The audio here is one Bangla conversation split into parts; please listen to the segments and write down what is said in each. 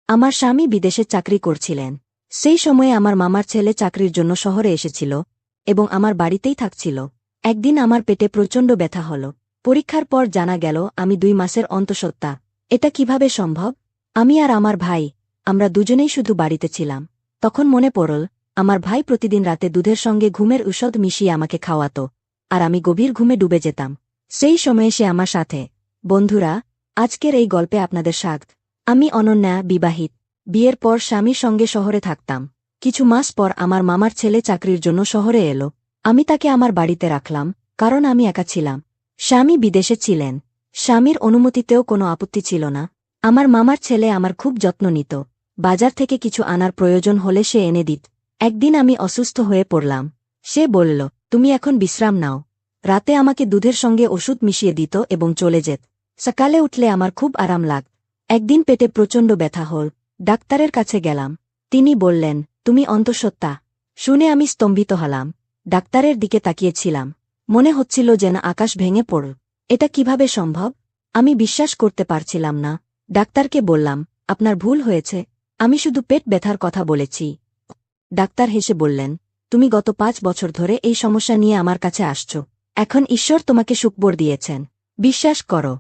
আমার স্বামী বিদেশে চাকরি করছিলেন। সেই সময়ে আমার মামার ছেলে চাকরির জন্য শহরে এসেছিল এবং আমার বাড়িতেই থাকছিল। একদিন আমার পেটে প্রচণ্ড ব্যথা হল। পরীক্ষার পর জানা গেল আমি 2 মাসের অন্তঃসত্ত্বা। এটা কিভাবে সম্ভব? আমি আর আমার ভাই, আমরা দুজনেই শুধু বাড়িতে ছিলাম। তখন মনে পড়ল, আমার ভাই প্রতিদিন রাতে দুধের সঙ্গে ঘুমের ঔষধ মিশিয়ে আমাকে খাওয়াত, আর আমি গভীর ঘুমে ডুবে যেতাম। সেই সময়ে সে আমার সাথে। বন্ধুরা, আজকের এই গল্পে আপনাদের স্বাগত। আমি অনন্যা, বিবাহিত। বিয়ের পর স্বামীর সঙ্গে শহরে থাকতাম। কিছু মাস পর আমার মামার ছেলে চাকরির জন্য শহরে এলো। আমি তাকে আমার বাড়িতে রাখলাম, কারণ আমি একা ছিলাম। স্বামী বিদেশে ছিলেন। স্বামীর অনুমতিতেও কোনো আপত্তি ছিল না। আমার মামার ছেলে আমার খুব যত্ন নিত। বাজার থেকে কিছু আনার প্রয়োজন হলে সে এনে দিত। একদিন আমি অসুস্থ হয়ে পড়লাম। সে বলল, তুমি এখন বিশ্রাম নাও। রাতে আমাকে দুধের সঙ্গে ওষুধ মিশিয়ে দিত এবং চলে যেত। সকালে উঠলে আমার খুব আরাম লাগত। একদিন পেটে প্রচণ্ড ব্যথা হল। ডাক্তারের কাছে গেলাম। তিনি বললেন, তুমি অন্তঃসত্ত্বা। শুনে আমি স্তম্ভিত হলাম। ডাক্তারের দিকে তাকিয়েছিলাম। মনে হচ্ছিল যেন আকাশ ভেঙে পড়ল। এটা কিভাবে সম্ভব? আমি বিশ্বাস করতে পারছিলাম না। ডাক্তারকে বললাম, আপনার ভুল হয়েছে। আমি শুধু পেট ব্যথার কথা বলেছি। ডাক্তার হেসে বললেন, তুমি গত 5 বছর ধরে এই সমস্যা নিয়ে আমার কাছে আসছ। এখন ঈশ্বর তোমাকে সুখবর দিয়েছেন। বিশ্বাস করো।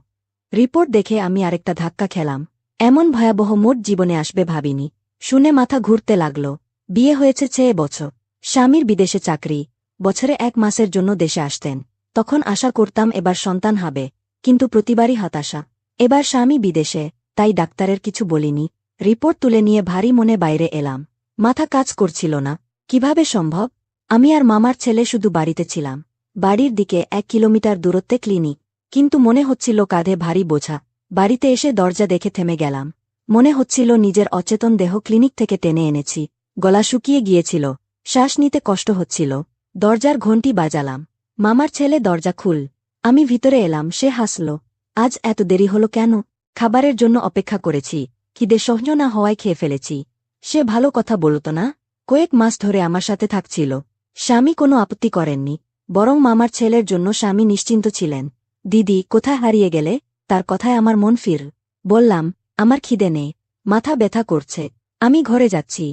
রিপোর্ট দেখে আমি আরেকটা ধাক্কা খেলাম। এমন ভয়াবহ মোট জীবনে আসবে ভাবিনি। শুনে মাথা ঘুরতে লাগল। বিয়ে হয়েছে 6 বছর। স্বামীর বিদেশে চাকরি। বছরে 1 মাসের জন্য দেশে আসতেন। তখন আশা করতাম এবার সন্তান হবে, কিন্তু প্রতিবারই হতাশা। এবার স্বামী বিদেশে, তাই ডাক্তারের কিছু বলিনি। রিপোর্ট তুলে নিয়ে ভারী মনে বাইরে এলাম। মাথা কাজ করছিল না। কিভাবে সম্ভব? আমি আর মামার ছেলে শুধু বাড়িতে ছিলাম। বাড়ির দিকে 1 কিলোমিটার দূরত্বে ক্লিনিক। কিন্তু মনে হচ্ছিল কাঁধে ভারী বোঝা। বাড়িতে এসে দরজা দেখে থেমে গেলাম। মনে হচ্ছিল নিজের অচেতন দেহ ক্লিনিক থেকে টেনে এনেছি। গলা শুকিয়ে গিয়েছিল। শ্বাস নিতে কষ্ট হচ্ছিল। দরজার ঘণ্টি বাজালাম। মামার ছেলে দরজা খুল। আমি ভিতরে এলাম। সে হাসল। আজ এত দেরি হলো কেন? খাবারের জন্য অপেক্ষা করেছি, খিদে সহ্য না হওয়ায় খেয়ে ফেলেছি। সে ভালো কথা বলত না। কয়েক মাস ধরে আমার সাথে থাকছিল। স্বামী কোনো আপত্তি করেননি, বরং মামার ছেলের জন্য স্বামী নিশ্চিন্ত ছিলেন। দিদি, কোথায় হারিয়ে গেলে? তার কথায় আমার মন ফির। বললাম, আমার খিদে নেই, মাথা ব্যথা করছে, আমি ঘরে যাচ্ছি।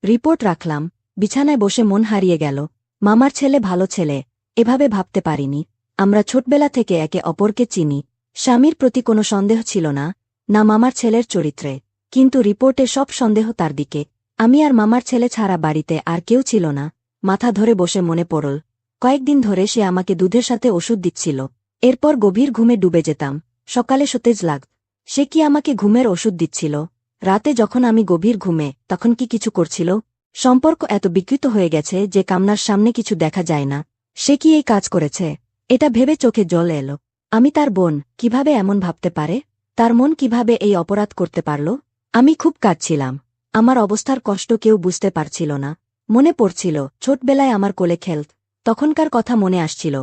রিপোর্ট রাখলাম। বিছানায় বসে মন হারিয়ে গেল। মামার ছেলে ভালো ছেলে, এভাবে ভাবতে পারিনি। আমরা ছোটবেলা থেকে একে অপরকে চিনি। স্বামীর প্রতি কোনো সন্দেহ ছিল না, না মামার ছেলের চরিত্রে। কিন্তু রিপোর্টে সব সন্দেহ তার দিকে। আমি আর মামার ছেলে ছাড়া বাড়িতে আর কেউ ছিল না। মাথা ধরে বসে মনে পড়ল, কয়েকদিন ধরে সে আমাকে দুধের সাথে ওষুধ দিচ্ছিল। এরপর গভীর ঘুমে ডুবে যেতাম। সকালে সতেজ লাগত। সে কি আমাকে ঘুমের ওষুধ দিচ্ছিল? রাতে যখন আমি গভীর ঘুমে, তখন কি কিছু করছিল? সম্পর্ক এত বিকৃত হয়ে গেছে যে কামনার সামনে কিছু দেখা যায় না। সে কি এই কাজ করেছে? এটা ভেবে চোখে জল এলো। আমি তার বোন, কিভাবে এমন ভাবতে পারে? তার মন কিভাবে এই অপরাধ করতে পারল? আমি খুব কাঁদছিলাম। আমার অবস্থার কষ্ট কেউ বুঝতে পারছিল না। মনে পড়ছিল, ছোটবেলায় আমার কোলে খেলত। তখনকার কথা মনে আসছিল।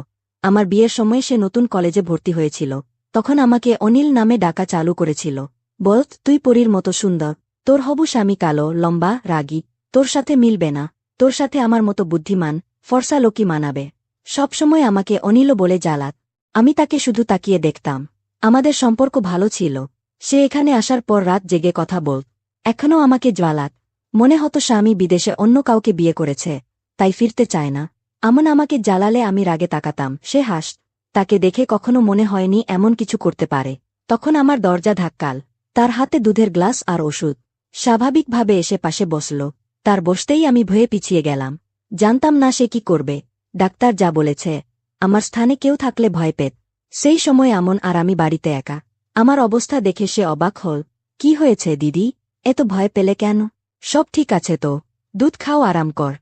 আমার বিয়ের সময় সে নতুন কলেজে ভর্তি হয়েছিল। তখন আমাকে অনিল নামে ডাকা চালু করেছিল। বলত, তুই পরীর মতো সুন্দর। তোর হবু স্বামী কালো, লম্বা, রাগী। তোর সাথে মিলবে না। তোর সাথে আমার মতো বুদ্ধিমান, ফর্সা লোকই মানাবে। সবসময় আমাকে অনিলও বলে জ্বালাত। আমি তাকে শুধু তাকিয়ে দেখতাম। আমাদের সম্পর্ক ভালো ছিল। সে এখানে আসার পর রাত জেগে কথা বলত। এখনও আমাকে জ্বালাত। মনে হতো স্বামী বিদেশে অন্য কাউকে বিয়ে করেছে, তাই ফিরতে চায় না। আমাকে জ্বালালে আমি রাগে তাকাতাম। সে হাসত। তাকে দেখে কখনো মনে হয়নি এমন কিছু করতে পারে। তখন আমার দরজা ধাক্কাল। তার হাতে দুধের গ্লাস আর ওষুধ। স্বাভাবিকভাবে এসে পাশে বসল। তার বসতেই আমি ভয়ে পিছিয়ে গেলাম। জানতাম না সে কি করবে। ডাক্তার যা বলেছে, আমার স্থানে কেউ থাকলে ভয় পেত। সেই সময় আমন আর আমি বাড়িতে একা। আমার অবস্থা দেখে সে অবাক হল। কি হয়েছে দিদি, এত ভয় পেলে কেন? সব ঠিক আছে তো, দুধ খাও, আরাম কর।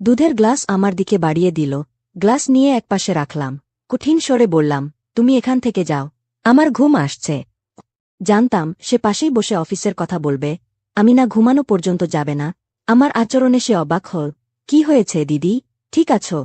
দুধের গ্লাস আমার দিকে বাড়িয়ে দিল। গ্লাস নিয়ে একপাশে রাখলাম। কঠিন স্বরে বললাম, তুমি এখান থেকে যাও, আমার ঘুম আসছে। জানতাম সে পাশেই বসে অফিসের কথা বলবে। আমি না ঘুমানো পর্যন্ত যাবে না। আমার আচরণে সে অবাক হল। কি হয়েছে দিদি, ঠিক আছো?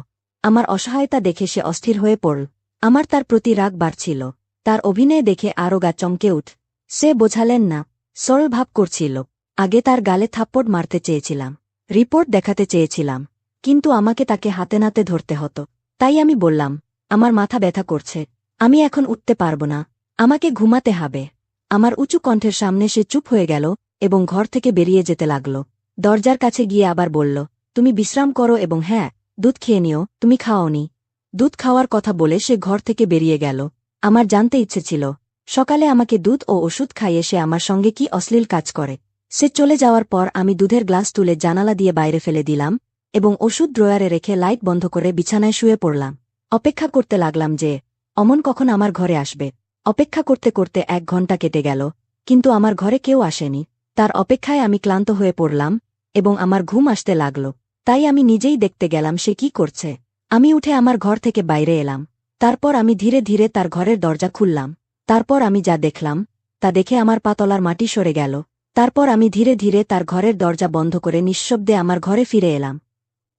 আমার অসহায়তা দেখে সে অস্থির হয়ে পড়ল। আমার তার প্রতি রাগ বাড়ছিল। তার অভিনয় দেখে আরও গা চমকে উঠ। সে বোঝালেন না, সরল ভাব করছিল। আগে তার গালে থাপ্পড় মারতে চেয়েছিলাম, রিপোর্ট দেখাতে চেয়েছিলাম, কিন্তু আমাকে তাকে হাতে নাতে ধরতে হতো। তাই আমি বললাম, আমার মাথা ব্যথা করছে, আমি এখন উঠতে পারব না, আমাকে ঘুমাতে হবে। আমার উঁচু কণ্ঠের সামনে সে চুপ হয়ে গেল। এবং ঘর থেকে বেরিয়ে যেতে লাগল। দরজার কাছে গিয়ে আবার বলল, তুমি বিশ্রাম করো এবং হ্যাঁ, দুধ খেয়ে নিও, তুমি খাওনি। দুধ খাওয়ার কথা বলে সে ঘর থেকে বেরিয়ে গেল। আমার জানতে ইচ্ছে ছিল, সকালে আমাকে দুধ ও ওষুধ খাইয়ে সে আমার সঙ্গে কি অশ্লীল কাজ করে। সে চলে যাওয়ার পর আমি দুধের গ্লাস তুলে জানালা দিয়ে বাইরে ফেলে দিলাম এবং ওষুধ ড্রয়ারে রেখে লাইট বন্ধ করে বিছানায় শুয়ে পড়লাম। অপেক্ষা করতে লাগলাম যে অমন কখন আমার ঘরে আসবে। অপেক্ষা করতে করতে 1 ঘন্টা কেটে গেল, কিন্তু আমার ঘরে কেউ আসেনি। তার অপেক্ষায় আমি ক্লান্ত হয়ে পড়লাম এবং আমার ঘুম আসতে লাগল। তাই আমি নিজেই দেখতে গেলাম সে কি করছে। আমি উঠে আমার ঘর থেকে বাইরে এলাম। তারপর আমি ধীরে ধীরে তার ঘরের দরজা খুললাম। তারপর আমি যা দেখলাম তা দেখে আমার পা তলার মাটি সরে গেল। তারপর আমি ধীরে ধীরে তার ঘরের দরজা বন্ধ করে নিঃশব্দে আমার ঘরে ফিরে এলাম।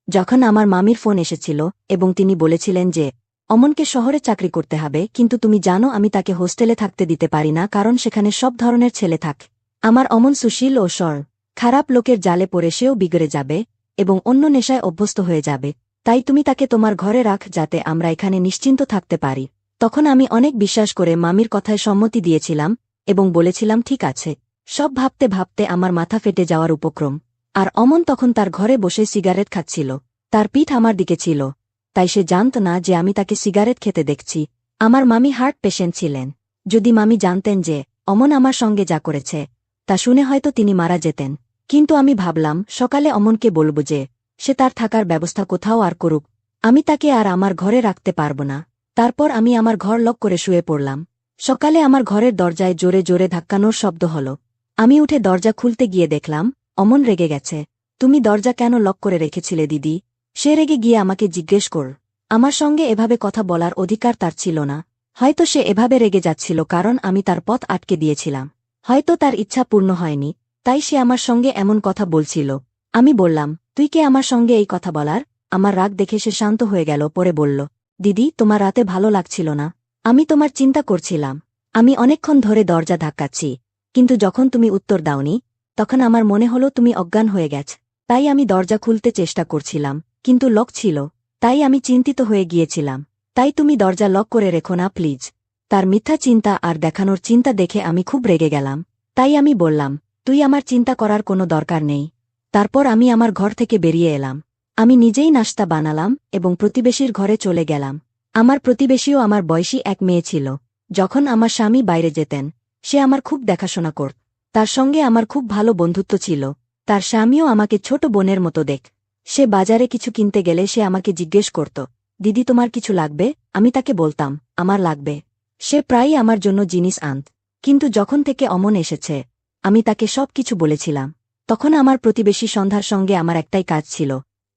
যখন আমার মামির ফোন এসেছিল এবং তিনি বলেছিলেন যে অমনকে শহরে চাকরি করতে হবে, কিন্তু তুমি জানো আমি তাকে হোস্টেলে থাকতে দিতে পারি না, কারণ সেখানে সব ধরনের ছেলে থাকে। আমার অমন সুশীল ও সর খারাপ লোকের জালে পড়ে সেও বিগড়ে যাবে এবং অন্য নেশায় অভ্যস্ত হয়ে যাবে। তাই তুমি তাকে তোমার ঘরে রাখ, যাতে আমরা এখানে নিশ্চিন্ত থাকতে পারি। তখন আমি অনেক বিশ্বাস করে মামির কথায় সম্মতি দিয়েছিলাম এবং বলেছিলাম ঠিক আছে। সব ভাবতে ভাবতে আমার মাথা ফেটে যাওয়ার উপক্রম। আর অমন তখন তার ঘরে বসে সিগারেট খাচ্ছিল। তার পিঠ আমার দিকে ছিল, তাই সে জানত না যে আমি তাকে সিগারেট খেতে দেখছি। আমার মামি হার্ট পেশেন্ট ছিলেন। যদি মামি জানতেন যে অমন আমার সঙ্গে যা করেছে, তা শুনে হয়তো তিনি মারা যেতেন। কিন্তু আমি ভাবলাম সকালে অমনকে বলব যে সে তার থাকার ব্যবস্থা কোথাও আর করুক, আমি তাকে আর আমার ঘরে রাখতে পারব না। তারপর আমি আমার ঘর লক করে শুয়ে পড়লাম। সকালে আমার ঘরের দরজায় জোরে জোরে ধাক্কানোর শব্দ হল। আমি উঠে দরজা খুলতে গিয়ে দেখলাম অমন রেগে গেছে। তুমি দরজা কেন লক করে রেখেছিলে দিদি? সে রেগে গিয়ে আমাকে জিজ্ঞেস কর। আমার সঙ্গে এভাবে কথা বলার অধিকার তার ছিল না। হয়তো সে এভাবে রেগে যাচ্ছিল কারণ আমি তার পথ আটকে দিয়েছিলাম। হয়তো তার ইচ্ছা পূর্ণ হয়নি, তাই সে আমার সঙ্গে এমন কথা বলছিল। আমি বললাম, তুই কে আমার সঙ্গে এই কথা বলার? আমার রাগ দেখে সে শান্ত হয়ে গেল। পরে বলল, দিদি, তোমার রাতে ভালো লাগছিল না, আমি তোমার চিন্তা করছিলাম। আমি অনেকক্ষণ ধরে দরজা ধাক্কাচ্ছি, কিন্তু যখন তুমি উত্তর দাওনি, তখন আমার মনে হলো তুমি অজ্ঞান হয়ে গেছ। তাই আমি দরজা খুলতে চেষ্টা করছিলাম, কিন্তু লক ছিল। তাই আমি চিন্তিত হয়ে গিয়েছিলাম। তাই তুমি দরজা লক করে রেখো না প্লিজ। তার মিথ্যা চিন্তা আর দেখানোর চিন্তা দেখে আমি খুব রেগে গেলাম। তাই আমি বললাম, তুই আমার চিন্তা করার কোনো দরকার নেই। তারপর আমি আমার ঘর থেকে বেরিয়ে এলাম। আমি নিজেই নাশতা বানালাম এবং প্রতিবেশীর ঘরে চলে গেলাম। আমার প্রতিবেশীও আমার বয়সী এক মেয়ে ছিল। যখন আমার স্বামী বাইরে যেতেন, সে আমার খুব দেখাশোনা করত। তার সঙ্গে আমার খুব ভালো বন্ধুত্ব ছিল। তার স্বামীও আমাকে ছোট বোনের মতো দেখ। সে বাজারে কিছু কিনতে গেলে সে আমাকে জিজ্ঞেস করত, দিদি তোমার কিছু লাগবে? আমি তাকে বলতাম, আমার লাগবে। সে প্রায়ই আমার জন্য জিনিস আনত। কিন্তু যখন থেকে অমন এসেছে, আমি তাকে সব কিছু বলেছিলাম। তখন আমার প্রতিবেশী সন্ধ্যার সঙ্গে আমার একটাই কাজ ছিল,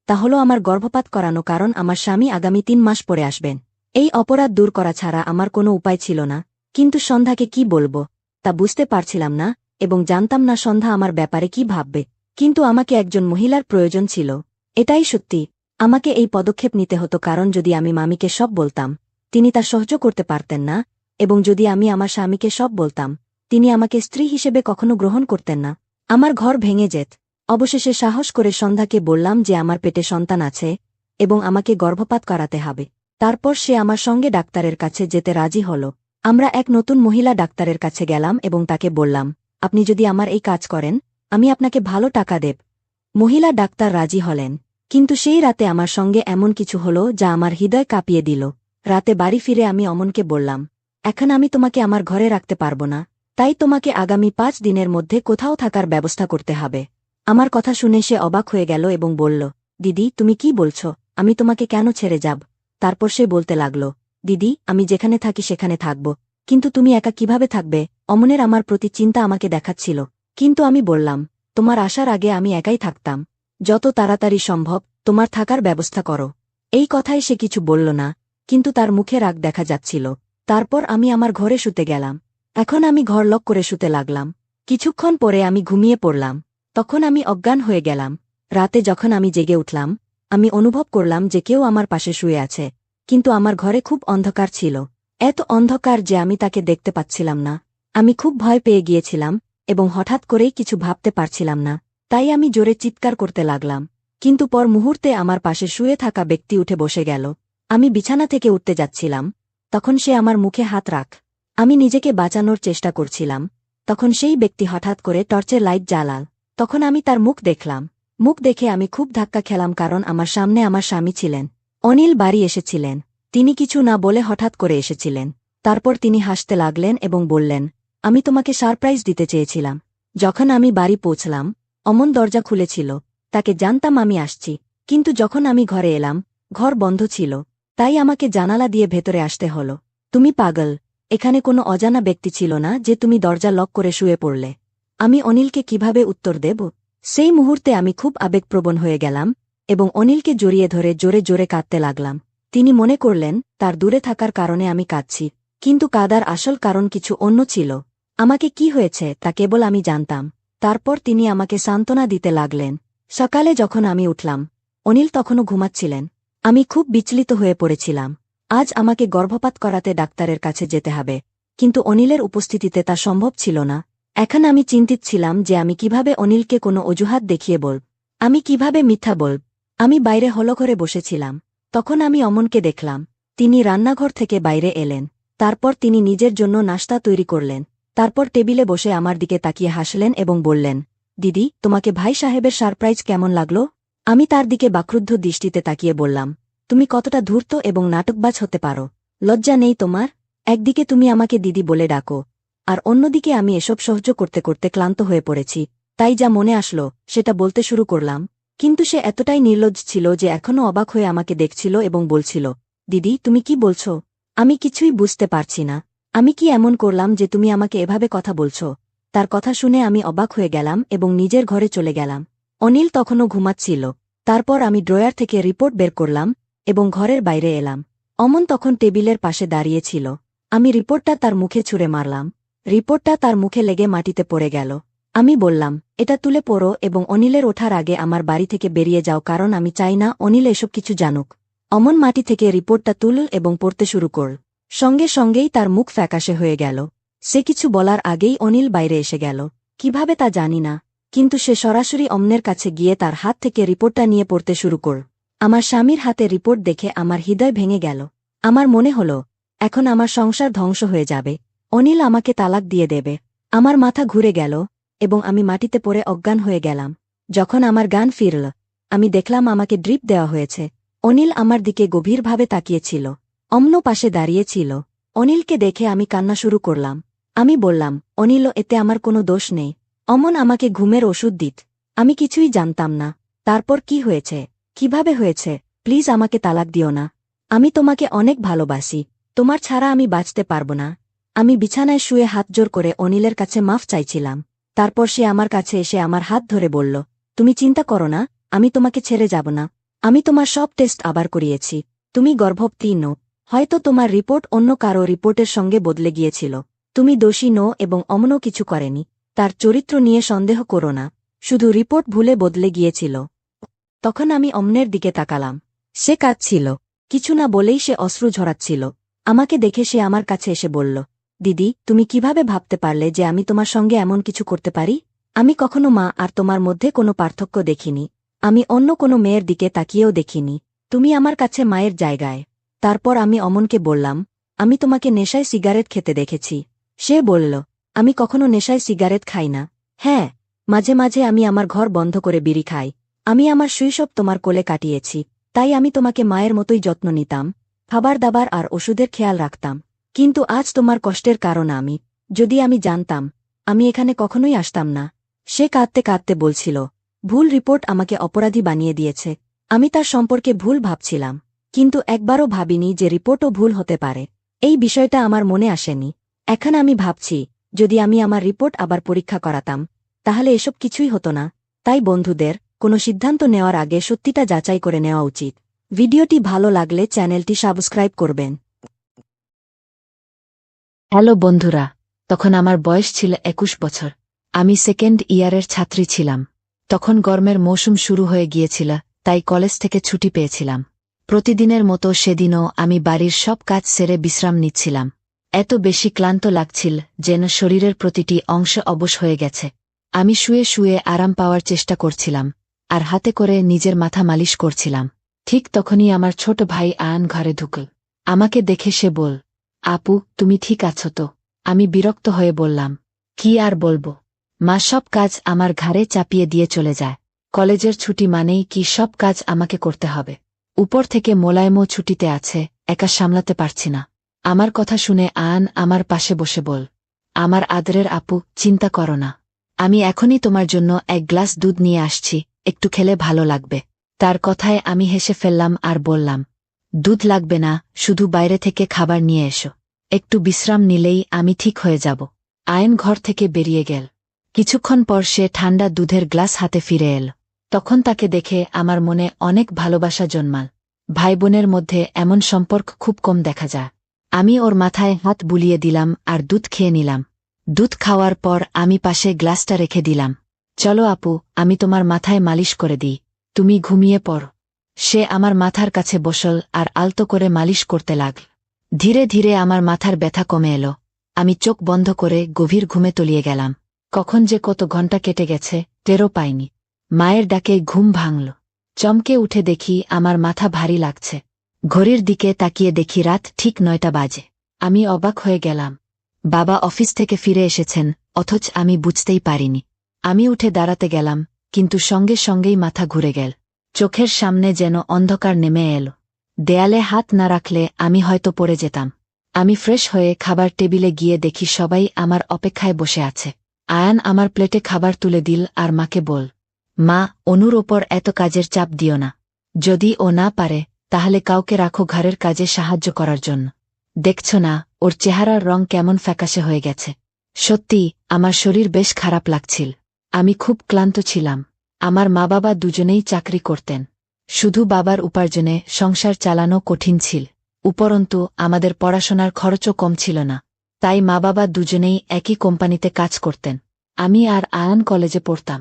তা হলো আমার গর্ভপাত করানো, কারণ আমার স্বামী আগামী 3 মাস পরে আসবেন। এই অপরাধ দূর করা ছাড়া আমার কোনো উপায় ছিল না। কিন্তু সন্ধ্যাকে কি বলবো তা বুঝতে পারছিলাম না এবং জানতাম না সন্ধ্যা আমার ব্যাপারে কি ভাববে। কিন্তু আমাকে একজন মহিলার প্রয়োজন ছিল। এটাই সত্যি, আমাকে এই পদক্ষেপ নিতে হতো, কারণ যদি আমি মামিকে সব বলতাম, তিনি তা সহ্য করতে পারতেন না, এবং যদি আমি আমার স্বামীকে সব বলতাম, তিনি আমাকে স্ত্রী হিসেবে কখনো গ্রহণ করতেন না। আমার ঘর ভেঙে যেত। অবশেষে সাহস করে সন্ধ্যাকে বললাম যে আমার পেটে সন্তান আছে এবং আমাকে গর্ভপাত করাতে হবে। তারপর সে আমার সঙ্গে ডাক্তারের কাছে যেতে রাজি হল। আমরা এক নতুন মহিলা ডাক্তারের কাছে গেলাম এবং তাকে বললাম, আপনি যদি আমার এই কাজ করেন, আমি আপনাকে ভালো টাকা দেব। মহিলা ডাক্তার রাজি হলেন। কিন্তু সেই রাতে আমার সঙ্গে এমন কিছু হলো যা আমার হৃদয় কাঁপিয়ে দিল। রাতে বাড়ি ফিরে আমি অমনকে বললাম, এখন আমি তোমাকে আমার ঘরে রাখতে পারব না, তাই তোমাকে আগামী 5 দিনের মধ্যে কোথাও থাকার ব্যবস্থা করতে হবে। আমার কথা শুনে সে অবাক হয়ে গেল এবং বলল, দিদি তুমি কি বলছ? আমি তোমাকে কেন ছেড়ে যাব? তারপর সে বলতে লাগল, দিদি আমি যেখানে থাকি সেখানে থাকব, কিন্তু তুমি একা কিভাবে থাকবে? অমনের আমার প্রতি চিন্তা আমাকে দেখাচ্ছিল। কিন্তু আমি বললাম, তোমার আসার আগে আমি একাই থাকতাম। যত তাড়াতাড়ি সম্ভব তোমার থাকার ব্যবস্থা করো। এই কথায় সে কিছু বলল না, কিন্তু তার মুখে রাগ দেখা যাচ্ছিল। তারপর আমি আমার ঘরে শুতে গেলাম। এখন আমি ঘর লক করে শুতে লাগলাম। কিছুক্ষণ পরে আমি ঘুমিয়ে পড়লাম। তখন আমি অজ্ঞান হয়ে গেলাম। রাতে যখন আমি জেগে উঠলাম, আমি অনুভব করলাম যে কেউ আমার পাশে শুয়ে আছে, কিন্তু আমার ঘরে খুব অন্ধকার ছিল। এত অন্ধকার যে আমি তাকে দেখতে পাচ্ছিলাম না। আমি খুব ভয় পেয়ে গিয়েছিলাম এবং হঠাৎ করেই কিছু ভাবতে পারছিলাম না। তাই আমি জোরে চিৎকার করতে লাগলাম। কিন্তু পর মুহূর্তে আমার পাশে শুয়ে থাকা ব্যক্তি উঠে বসে গেল। আমি বিছানা থেকে উঠতে যাচ্ছিলাম, তখন সে আমার মুখে হাত রাখ। আমি নিজেকে বাঁচানোর চেষ্টা করছিলাম। তখন সেই ব্যক্তি হঠাৎ করে টর্চের লাইট জ্বালাল। তখন আমি তার মুখ দেখলাম। মুখ দেখে আমি খুব ধাক্কা খেলাম, কারণ আমার সামনে আমার স্বামী ছিলেন। অনিল বাড়ি এসেছিলেন। তিনি কিছু না বলে হঠাৎ করে এসেছিলেন। তারপর তিনি হাসতে লাগলেন এবং বললেন, আমি তোমাকে সারপ্রাইজ দিতে চেয়েছিলাম। যখন আমি বাড়ি পৌঁছলাম, অমন দরজা খুলেছিল। তাকে জানতাম আমি আসছি, কিন্তু যখন আমি ঘরে এলাম, ঘর বন্ধ ছিল। তাই আমাকে জানালা দিয়ে ভেতরে আসতে হলো। তুমি পাগল, এখানে কোনো অজানা ব্যক্তি ছিল না যে তুমি দরজা লক করে শুয়ে পড়লে। আমি অনিলকে কিভাবে উত্তর দেব? সেই মুহূর্তে আমি খুব আবেগপ্রবণ হয়ে গেলাম এবং অনিলকে জড়িয়ে ধরে জোরে জোরে কাঁদতে লাগলাম। তিনি মনে করলেন তার দূরে থাকার কারণে আমি কাঁদছি, কিন্তু কাঁদার আসল কারণ কিছু অন্য ছিল। আমাকে কি হয়েছে তা কেবল আমি জানতাম। তারপর তিনি আমাকে সান্ত্বনা দিতে লাগলেন। সকালে যখন আমি উঠলাম, অনিল তখনও ঘুমাচ্ছিলেন। আমি খুব বিচলিত হয়ে পড়েছিলাম। আজ আমাকে গর্ভপাত করাতে ডাক্তারের কাছে যেতে হবে, কিন্তু অনিলের উপস্থিতিতে তা সম্ভব ছিল না। এখন আমি চিন্তিত ছিলাম যে আমি কিভাবে অনিলকে কোনো অজুহাত দেখিয়ে বলব। আমি কিভাবে মিথ্যা বলব। আমি বাইরে হলঘরে বসেছিলাম। তখন আমি অমনকে দেখলাম। তিনি রান্নাঘর থেকে বাইরে এলেন। তারপর তিনি নিজের জন্য নাশতা তৈরি করলেন। তারপর টেবিলে বসে আমার দিকে তাকিয়ে হাসলেন এবং বললেন, দিদি, তোমাকে ভাই সাহেবের সারপ্রাইজ কেমন লাগলো? আমি তার দিকে বাক্রুদ্ধ দৃষ্টিতে তাকিয়ে বললাম, তুমি কতটা ধূর্ত এবং নাটকবাজ হতে পারো। লজ্জা নেই তোমার? একদিকে তুমি আমাকে দিদি বলে ডাকো, আর অন্যদিকে আমি এসব সহ্য করতে করতে ক্লান্ত হয়ে পড়েছি। তাই যা মনে আসলো সেটা বলতে শুরু করলাম। কিন্তু সে এতটাই নির্লজ্জ ছিল যে এখনও অবাক হয়ে আমাকে দেখছিল এবং বলছিল, দিদি, তুমি কি বলছো? আমি কিছুই বুঝতে পারছি না। আমি কি এমন করলাম যে তুমি আমাকে এভাবে কথা বলছো? তার কথা শুনে আমি অবাক হয়ে গেলাম এবং নিজের ঘরে চলে গেলাম। অনিল তখনও ঘুমাচ্ছিল। তারপর আমি ড্রয়ার থেকে রিপোর্ট বের করলাম এবং ঘরের বাইরে এলাম। অমন তখন টেবিলের পাশে দাঁড়িয়েছিল। আমি রিপোর্টটা তার মুখে ছুঁড়ে মারলাম। রিপোর্টটা তার মুখে লেগে মাটিতে পড়ে গেল। আমি বললাম, এটা তুলে পড়ো এবং অনিলের ওঠার আগে আমার বাড়ি থেকে বেরিয়ে যাও, কারণ আমি চাই না অনিল এসব কিছু জানুক। অমন মাটি থেকে রিপোর্টটা তুলল এবং পড়তে শুরু করল। সঙ্গে সঙ্গেই তার মুখ ফ্যাকাশে হয়ে গেল। সে কিছু বলার আগেই অনিল বাইরে এসে গেল। কিভাবে তা জানি না, কিন্তু সে সরাসরি অমনের কাছে গিয়ে তার হাত থেকে রিপোর্টটা নিয়ে পড়তে শুরু করল। আমার স্বামীর হাতে রিপোর্ট দেখে আমার হৃদয় ভেঙে গেল। আমার মনে হল, এখন আমার সংসার ধ্বংস হয়ে যাবে। অনিল আমাকে তালাক দিয়ে দেবে। আমার মাথা ঘুরে গেল এবং আমি মাটিতে পড়ে অজ্ঞান হয়ে গেলাম। যখন আমার জ্ঞান ফিরল, আমি দেখলাম আমাকে ড্রিপ দেওয়া হয়েছে। অনিল আমার দিকে গভীরভাবে তাকিয়েছিল। অমন পাশে দাঁড়িয়েছিল। অনিলকে দেখে আমি কান্না শুরু করলাম। আমি বললাম, অনিল, এতে আমার কোনো দোষ নেই। অমন আমাকে ঘুমের ওষুধ দিত। আমি কিছুই জানতাম না। তারপর কি হয়েছে, কিভাবে হয়েছে? প্লিজ আমাকে তালাক দিও না। আমি তোমাকে অনেক ভালোবাসি। তোমার ছাড়া আমি বাঁচতে পারব না। আমি বিছানায় শুয়ে হাত জোর করে অনিলের কাছে মাফ চাইছিলাম। তারপর সে আমার কাছে এসে আমার হাত ধরে বলল, তুমি চিন্তা করো না, আমি তোমাকে ছেড়ে যাব না। আমি তোমার সব টেস্ট আবার করিয়েছি। তুমি গর্ভবতী নও। হয়তো তোমার রিপোর্ট অন্য কারো রিপোর্টের সঙ্গে বদলে গিয়েছিল। তুমি দোষী নও এবং অমনও কিছু করেনি। তার চরিত্র নিয়ে সন্দেহ করো না। শুধু রিপোর্ট ভুলে বদলে গিয়েছিল। তখন আমি অমনের দিকে তাকালাম। সে কাঁদছিল। কিছু না বলেই সে অশ্রু ঝরাচ্ছিল। আমাকে দেখে সে আমার কাছে এসে বলল, দিদি, তুমি কিভাবে ভাবতে পারলে যে আমি তোমার সঙ্গে এমন কিছু করতে পারি? আমি কখনো মা আর তোমার মধ্যে কোনো পার্থক্য দেখিনি। আমি অন্য কোনো মেয়ের দিকে তাকিয়েও দেখিনি। তুমি আমার কাছে মায়ের জায়গায়। তারপর আমি অমনকে বললাম, আমি তোমাকে নেশায় সিগারেট খেতে দেখেছি। সে বলল, আমি কখনো নেশায় সিগারেট খাই না। হ্যাঁ, মাঝে মাঝে আমি আমার ঘর বন্ধ করে বিড়ি খাই। আমি আমার শৈশব তোমার কোলে কাটিয়েছি। তাই আমি তোমাকে মায়ের মতোই যত্ন নিতাম, খাবার দাবার আর ওষুধের খেয়াল রাখতাম। কিন্তু আজ তোমার কষ্টের কারণ আমি। যদি আমি জানতাম, আমি এখানে কখনোই আসতাম না। সে কাঁদতে কাঁদতে বলছিল, ভুল রিপোর্ট আমাকে অপরাধী বানিয়ে দিয়েছে। আমি তার সম্পর্কে ভুল ভাবছিলাম, কিন্তু একবারও ভাবিনি যে রিপোর্টও ভুল হতে পারে। এই বিষয়টা আমার মনে আসেনি। এখন আমি ভাবছি, যদি আমি আমার রিপোর্ট আবার পরীক্ষা করাতাম, তাহলে এসব কিছুই হতো না। তাই বন্ধুদের, কোনো সিদ্ধান্ত নেওয়ার আগে সত্যিটা যাচাই করে নেওয়া উচিত। ভিডিওটি ভালো লাগলে চ্যানেলটি সাবস্ক্রাইব করবেন। হ্যালো বন্ধুরা, তখন আমার বয়স ছিল 21 বছর। আমি সেকেন্ড ইয়ারের ছাত্রী ছিলাম। তখন গরমের মৌসুম শুরু হয়ে গিয়েছিল, তাই কলেজ থেকে ছুটি পেয়েছিলাম। প্রতিদিনের মতো সেদিনও আমি বাড়ির সব কাজ সেরে বিশ্রাম নিচ্ছিলাম। এত বেশি ক্লান্ত লাগছিল যেন শরীরের প্রতিটি অংশ অবশ হয়ে গেছে। আমি শুয়ে শুয়ে আরাম পাওয়ার চেষ্টা করছিলাম, আর হাতে করে নিজের মাথা মালিশ করছিলাম। ঠিক তখনই আমার ছোট ভাই আয়ান ঘরে ঢুকল। আমাকে দেখে সে বল, আপু, তুমি ঠিক আছো তো? আমি বিরক্ত হয়ে বললাম, কি আর বলবো, মা সব কাজ আমার ঘাড়ে চাপিয়ে দিয়ে চলে যায়। কলেজের ছুটি মানেই কি সব কাজ আমাকে করতে হবে। উপর থেকে মোলায়েমও ছুটিতে আছে, একা সামলাতে পারছি না। আমার কথা শুনে আয়ান আমার পাশে বসে বল, আমার আদরের আপু, চিন্তা করো না। আমি এখনই তোমার জন্য এক গ্লাস দুধ নিয়ে আসছি, একটু খেলে ভালো লাগবে। তার কথায় আমি হেসে ফেললাম আর বললাম, দুধ লাগবে না, শুধু বাইরে থেকে খাবার নিয়ে এসো। একটু বিশ্রাম নিলেই আমি ঠিক হয়ে যাব। আয়ন ঘর থেকে বেরিয়ে গেল। কিছুক্ষণ পর সে ঠান্ডা দুধের গ্লাস হাতে ফিরে এল। তখন তাকে দেখে আমার মনে অনেক ভালোবাসা জন্মাল। ভাই বোনের মধ্যে এমন সম্পর্ক খুব কম দেখা যায়। আমি ওর মাথায় হাত বুলিয়ে দিলাম আর দুধ খেয়ে নিলাম। দুধ খাওয়ার পর আমি পাশে গ্লাসটা রেখে দিলাম। চলো আপু, আমি তোমার মাথায় মালিশ করে দিই, তুমি ঘুমিয়ে পড়ো। সে আমার মাথার কাছে বসল আর আলতো করে মালিশ করতে লাগল। ধীরে ধীরে আমার মাথার ব্যথা কমে এলো। আমি চোখ বন্ধ করে গভীর ঘুমে তলিয়ে গেলাম। কখন যে কত ঘন্টা কেটে গেছে টেরও পাইনি। মায়ের ডাকে ঘুম ভাঙল। চমকে উঠে দেখি আমার মাথা ভারী লাগছে। ঘড়ির দিকে তাকিয়ে দেখি রাত ঠিক 9টা বাজে। আমি অবাক হয়ে গেলাম। বাবা অফিস থেকে ফিরে এসেছেন, অথচ আমি বুঝতেই পারিনি। আমি উঠে দাঁড়াতে গেলাম, কিন্তু সঙ্গে সঙ্গেই মাথা ঘুরে গেল। চোখের সামনে যেন অন্ধকার নেমে এলো। দেয়ালে হাত না রাখলে আমি হয়তো পড়ে যেতাম। আমি ফ্রেশ হয়ে খাবার টেবিলে গিয়ে দেখি সবাই আমার অপেক্ষায় বসে আছে। আয়ান আমার প্লেটে খাবার তুলে দিল আর মাকে বল, মা, অনুর ওপর এত কাজের চাপ দিও না। যদি ও না পারে তাহলে কাউকে রাখো ঘরের কাজে সাহায্য করার জন্য। দেখছ না ওর চেহারার রং কেমন ফ্যাকাশে হয়ে গেছে। সত্যি আমার শরীর বেশ খারাপ লাগছিল। আমি খুব ক্লান্ত ছিলাম। আমার মা বাবা দুজনেই চাকরি করতেন। শুধু বাবার উপার্জনে সংসার চালানো কঠিন ছিল। উপরন্তু আমাদের পড়াশোনার খরচও কম ছিল না। তাই মা বাবা দুজনেই একই কোম্পানিতে কাজ করতেন। আমি আর আয়ান কলেজে পড়তাম।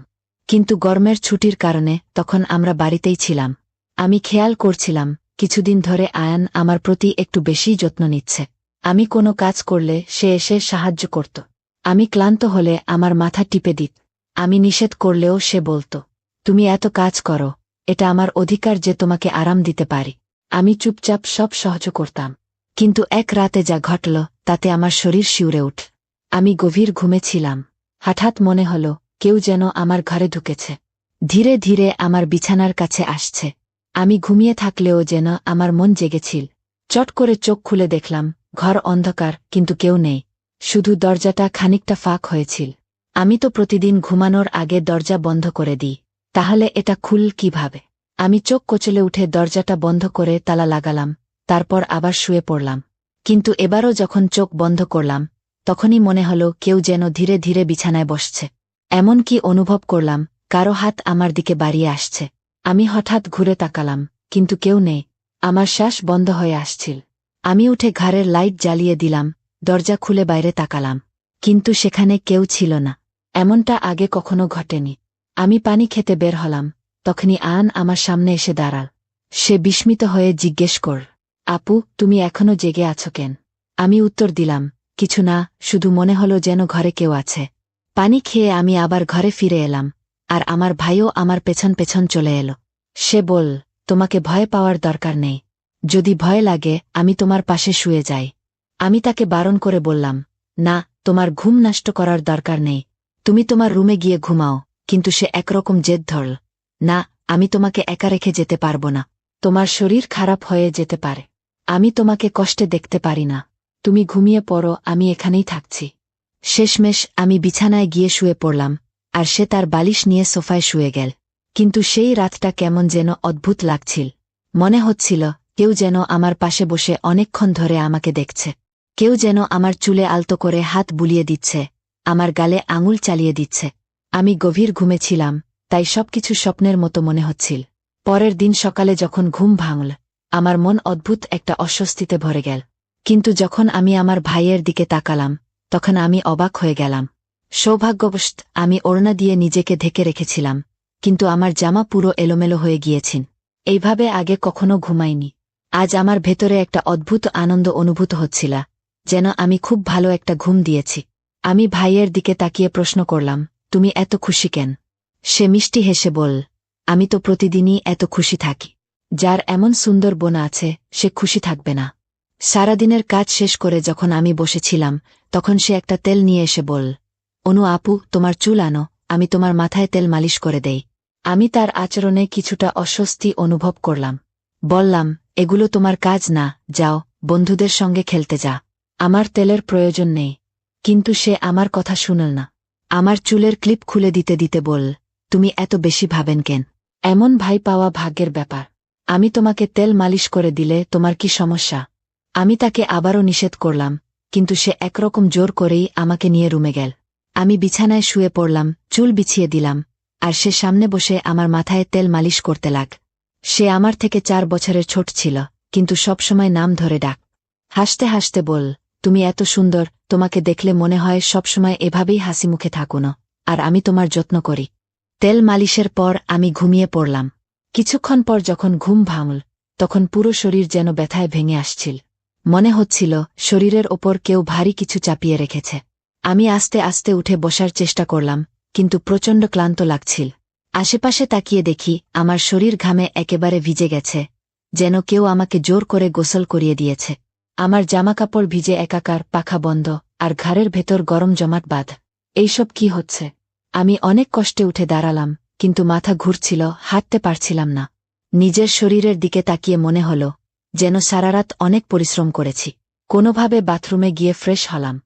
কিন্তু গরমের ছুটির কারণে তখন আমরা বাড়িতেই ছিলাম। আমি খেয়াল করছিলাম কিছুদিন ধরে আয়ান আমার প্রতি একটু বেশি যত্ন নিচ্ছে। আমি কোনো কাজ করলে সে এসে সাহায্য করত। আমি ক্লান্ত হলে আমার মাথা টিপে দিত। আমি নিষেধ করলেও সে বলত, তুমি এত কাজ করো, এটা আমার অধিকার যে তোমাকে আরাম দিতে পারি। আমি চুপচাপ সব সহ্য করতাম। কিন্তু এক রাতে যা ঘটল তাতে আমার শরীর শিউরে উঠ। আমি গভীর ঘুমেছিলাম। হঠাৎ মনে হল কেউ যেন আমার ঘরে ঢুকেছে। ধীরে ধীরে আমার বিছানার কাছে আসছে। আমি ঘুমিয়ে থাকলেও যেন আমার মন জেগেছিল। চট করে চোখ খুলে দেখলাম ঘর অন্ধকার, কিন্তু কেউ নেই। শুধু দরজাটা খানিকটা ফাঁক হয়েছিল। আমি তো প্রতিদিন ঘুমানোর আগে দরজা বন্ধ করে দিই, তাহলে এটা খুল কিভাবে? আমি চোখ কচলে উঠে দরজাটা বন্ধ করে তালা লাগালাম, তারপর আবার শুয়ে পড়লাম। কিন্তু এবারও যখন চোখ বন্ধ করলাম, তখনই মনে হল কেউ যেন ধীরে ধীরে বিছানায় বসছে। এমনকি অনুভব করলাম কারো হাত আমার দিকে বাড়িয়ে আসছে। আমি হঠাৎ ঘুরে তাকালাম, কিন্তু কেউ নেই। আমার শ্বাস বন্ধ হয়ে আসছিল। আমি উঠে ঘরের লাইট জ্বালিয়ে দিলাম, দরজা খুলে বাইরে তাকালাম। কিন্তু সেখানে কেউ ছিল না। এমনটা আগে কখনো ঘটেনি। আমি পানি খেতে বের হলাম, তখনই আয়ান আমার সামনে এসে দাঁড়াল। সে বিস্মিত হয়ে জিজ্ঞেস কর, আপু, তুমি এখনো জেগে আছো কেন? আমি উত্তর দিলাম, কিছু না, শুধু মনে হলো যেন ঘরে কেউ আছে। পানি খেয়ে আমি আবার ঘরে ফিরে এলাম, আর আমার ভাইও আমার পেছন পেছন চলে এলো। সে বল, তোমাকে ভয় পাওয়ার দরকার নেই। যদি ভয় লাগে আমি তোমার পাশে শুয়ে যাই। আমি তাকে বারণ করে বললাম, না, তোমার ঘুম নষ্ট করার দরকার নেই, তুমি তোমার রুমে গিয়ে ঘুমাও। কিন্তু সে একরকম জেদ ধরল, না, আমি তোমাকে একা রেখে যেতে পারবো না। তোমার শরীর খারাপ হয়ে যেতে পারে। আমি তোমাকে কষ্টে দেখতে পারি না। তুমি ঘুমিয়ে পড়ো, আমি এখানেই থাকছি। শেষমেশ আমি বিছানায় গিয়ে শুয়ে পড়লাম, আর সে তার বালিশ নিয়ে সোফায় শুয়ে গেল। কিন্তু সেই রাতটা কেমন যেন অদ্ভুত লাগছিল। মনে হচ্ছিল কেউ যেন আমার পাশে বসে অনেকক্ষণ ধরে আমাকে দেখছে। কেউ যেন আমার চুলে আলতো করে হাত বুলিয়ে দিচ্ছে, আমার গালে আঙুল চালিয়ে দিচ্ছে। আমি গভীর ঘুমেছিলাম, তাই সবকিছু স্বপ্নের মতো মনে হচ্ছিল। পরের দিন সকালে যখন ঘুম ভাঙল, আমার মন অদ্ভুত একটা অস্বস্তিতে ভরে গেল। কিন্তু যখন আমি আমার ভাইয়ের দিকে তাকালাম, তখন আমি অবাক হয়ে গেলাম। সৌভাগ্যবশত আমি ওড়না দিয়ে নিজেকে ঢেকে রেখেছিলাম, কিন্তু আমার জামা পুরো এলোমেলো হয়ে গিয়েছিল। এইভাবে আগে কখনো ঘুমাইনি। আজ আমার ভেতরে একটা অদ্ভুত আনন্দ অনুভূত হচ্ছিল, যেন আমি খুব ভালো একটা ঘুম দিয়েছি। আমি ভাইয়ের দিকে তাকিয়ে প্রশ্ন করলাম, তুমি এত খুশি কেন? সে মিষ্টি হেসে বল, আমি তো প্রতিদিনই এত খুশি থাকি। যার এমন সুন্দর বোন আছে সে খুশি থাকবে না? সারাদিনের কাজ শেষ করে যখন আমি বসেছিলাম, তখন সে একটা তেল নিয়ে এসে বল, অনু আপু, তোমার চুল আনো, আমি তোমার মাথায় তেল মালিশ করে দেই। আমি তার আচরণে কিছুটা অস্বস্তি অনুভব করলাম। বললাম, এগুলো তোমার কাজ না, যাও, বন্ধুদের সঙ্গে খেলতে যা। আমার তেলের প্রয়োজন নেই। কিন্তু সে আমার কথা শুনল না। আমার চুলের ক্লিপ খুলে দিতে দিতে বল, তুমি এত বেশি ভাবেন কেন? এমন ভাই পাওয়া ভাগ্যের ব্যাপার। আমি তোমাকে তেল মালিশ করে দিলে তোমার কি সমস্যা? আমি তাকে আবারও নিষেধ করলাম, কিন্তু সে একরকম জোর করেই আমাকে নিয়ে রুমে গেল। আমি বিছানায় শুয়ে পড়লাম, চুল বিছিয়ে দিলাম, আর সে সামনে বসে আমার মাথায় তেল মালিশ করতে লাগ। সে আমার থেকে 4 বছরের ছোট ছিল, কিন্তু সবসময় নাম ধরে ডাক। হাসতে হাসতে বল, তুমি এত সুন্দর, তোমাকে দেখলে মনে হয় সবসময় এভাবেই হাসি মুখে থাকুন, আর আমি তোমার যত্ন করি। তেল মালিশের পর আমি ঘুমিয়ে পড়লাম। কিছুক্ষণ পর যখন ঘুম ভাঙল, তখন পুরো শরীর যেন ব্যথায় ভেঙে আসছিল। মনে হচ্ছিল শরীরের ওপর কেউ ভারী কিছু চাপিয়ে রেখেছে। আমি আস্তে আস্তে উঠে বসার চেষ্টা করলাম, কিন্তু প্রচণ্ড ক্লান্ত লাগছিল। আশেপাশে তাকিয়ে দেখি আমার শরীর ঘামে একেবারে ভিজে গেছে, যেন কেউ আমাকে জোর করে গোসল করিয়ে দিয়েছে। আমার জামাকাপড় ভিজে একাকার, পাখা বন্ধ, আর ঘাড়ের ভেতর গরম জমাট বাঁধ। এইসব কি হচ্ছে? আমি অনেক কষ্টে উঠে দাঁড়ালাম, কিন্তু মাথা ঘুরছিল, হাঁটতে পারছিলাম না। নিজের শরীরের দিকে তাকিয়ে মনে হল যেন সারারাত অনেক পরিশ্রম করেছি। কোনোভাবে বাথরুমে গিয়ে ফ্রেশ হলাম।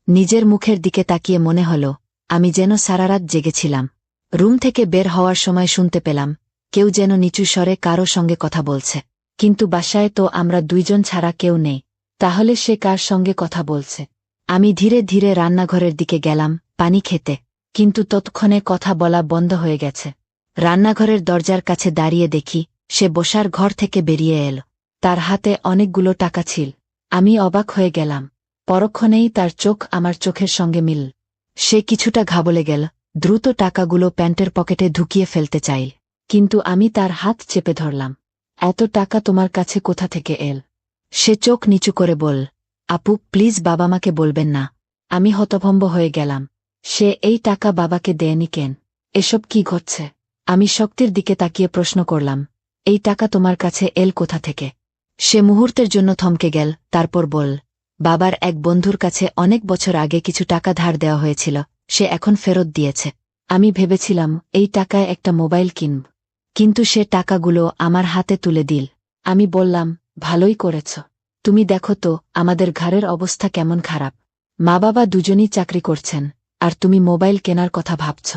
নিজের মুখের দিকে তাকিয়ে মনে হল আমি যেন সারারাত জেগেছিলাম। রুম থেকে বের হওয়ার সময় শুনতে পেলাম কেউ যেন নিচু স্বরে কারো সঙ্গে কথা বলছে। কিন্তু বাসায় তো আমরা 2 জন ছাড়া কেউ নেই। তাহলে সে কার সঙ্গে কথা বলছে? আমি ধীরে ধীরে রান্নাঘরের দিকে গেলাম পানি খেতে, কিন্তু ততক্ষণে কথা বলা বন্ধ হয়ে গেছে। রান্নাঘরের দরজার কাছে দাঁড়িয়ে দেখি সে বসার ঘর থেকে বেরিয়ে এল। তার হাতে অনেকগুলো টাকা ছিল। আমি অবাক হয়ে গেলাম। পরক্ষণেই তার চোখ আমার চোখের সঙ্গে মিল। সে কিছুটা ঘাবলে গেল, দ্রুত টাকাগুলো প্যান্টের পকেটে ঢুকিয়ে ফেলতে চাইল, কিন্তু আমি তার হাত চেপে ধরলাম। এত টাকা তোমার কাছে কোথা থেকে এল? সে চোখ নিচু করে বল, আপু প্লিজ বাবা মাকে বলবেন না। আমি হতভম্ব হয়ে গেলাম। সে এই টাকা বাবাকে দেয়নি কেন? এসব কি ঘটছে? আমি শক্তির দিকে তাকিয়ে প্রশ্ন করলাম, এই টাকা তোমার কাছে এল কোথা থেকে? সে মুহূর্তের জন্য থমকে গেল, তারপর বল, বাবার এক বন্ধুর কাছে অনেক বছর আগে কিছু টাকা ধার দেওয়া হয়েছিল, সে এখন ফেরত দিয়েছে। আমি ভেবেছিলাম এই টাকায় একটা মোবাইল কিনব, কিন্তু সে টাকাগুলো আমার হাতে তুলে দিল। আমি বললাম, ভালোই করেছ। তুমি দেখো তো আমাদের ঘরের অবস্থা কেমন খারাপ। মা বাবা দুজনই চাকরি করছেন, আর তুমি মোবাইল কেনার কথা ভাবছ।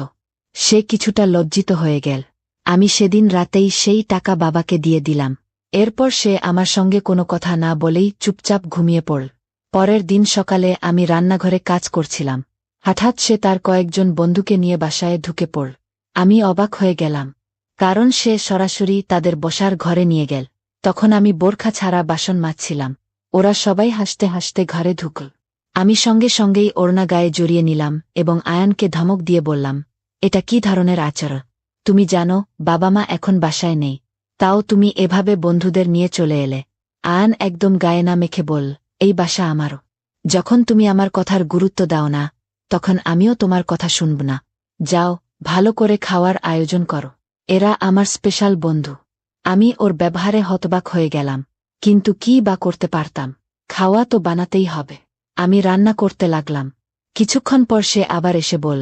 সে কিছুটা লজ্জিত হয়ে গেল। আমি সেদিন রাতেই সেই টাকা বাবাকে দিয়ে দিলাম। এরপর সে আমার সঙ্গে কোনো কথা না বলেই চুপচাপ ঘুমিয়ে পড়ল। পরের দিন সকালে আমি রান্নাঘরে কাজ করছিলাম। হঠাৎ সে তার কয়েকজন বন্ধুকে নিয়ে বাসায় ঢুকে পড়ল। আমি অবাক হয়ে গেলাম, কারণ সে সরাসরি তাদের বসার ঘরে নিয়ে গেল। তখন আমি বোরখা ছাড়া বাসন মাজছিলাম। ওরা সবাই হাসতে হাসতে ঘরে ঢুকল। আমি সঙ্গে সঙ্গেই ওড়না গায়ে জড়িয়ে নিলাম এবং আয়ানকে ধমক দিয়ে বললাম, এটা কি ধরনের আচরণ? তুমি জানো বাবা মা এখন বাসায় নেই, তাও তুমি এভাবে বন্ধুদের নিয়ে চলে এলে। আয়ান একদম গায়ে না মেখে বল, এই বাসা আমারও। যখন তুমি আমার কথার গুরুত্ব দাও না, তখন আমিও তোমার কথা শুনব না। যাও, ভালো করে খাওয়ার আয়োজন করো। এরা আমার স্পেশাল বন্ধু। আমি ওর ব্যবহারে হতবাক হয়ে গেলাম, কিন্তু কি বা করতে পারতাম? খাওয়া তো বানাতেই হবে। আমি রান্না করতে লাগলাম। কিছুক্ষণ পর সে আবার এসে বল,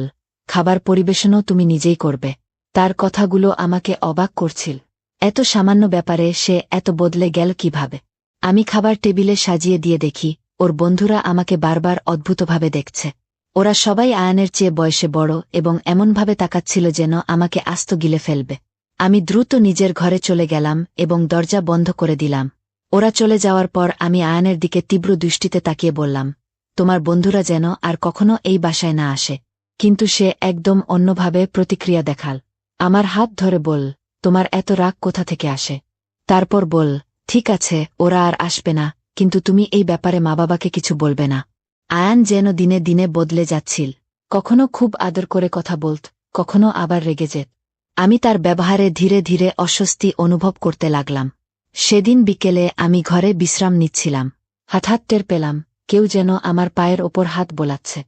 খাবার পরিবেশনও তুমি নিজেই করবে। তার কথাগুলো আমাকে অবাক করছিল। এত সামান্য ব্যাপারে সে এত বদলে গেল কিভাবে? আমি খাবার টেবিলে সাজিয়ে দিয়ে দেখি ওর বন্ধুরা আমাকে বারবার অদ্ভুতভাবে দেখছে। ওরা সবাই আয়ানের চেয়ে বয়সে বড় এবং এমনভাবে তাকাচ্ছিল যেন আমাকে আস্ত গিলে ফেলবে। আমি দ্রুত নিজের ঘরে চলে গেলাম এবং দরজা বন্ধ করে দিলাম। ওরা চলে যাওয়ার পর আমি আয়ানের দিকে তীব্র দৃষ্টিতে তাকিয়ে বললাম, তোমার বন্ধুরা যেন আর কখনো এই বাসায় না আসে। কিন্তু সে একদম অন্যভাবে প্রতিক্রিয়া দেখাল। আমার হাত ধরে বল, তোমার এত রাগ কোথা থেকে আসে? তারপর বল, ঠিক আছে ওরা আর আসবে না, কিন্তু তুমি এই ব্যাপারে মা বাবাকে কিছু বলবে না। আয়ান যেন দিনে দিনে বদলে যাচ্ছিল। কখনো খুব আদর করে কথা বলত, কখনো আবার রেগে যেত। আমি তার ব্যবহারে ধীরে ধীরে অস্বস্তি অনুভব করতে লাগলাম। সেদিন বিকেলে আমি ঘরে বিশ্রাম নিচ্ছিলাম। হঠাৎ টের পেলাম কেউ যেন আমার পায়ের ওপর হাত বোলাচ্ছে।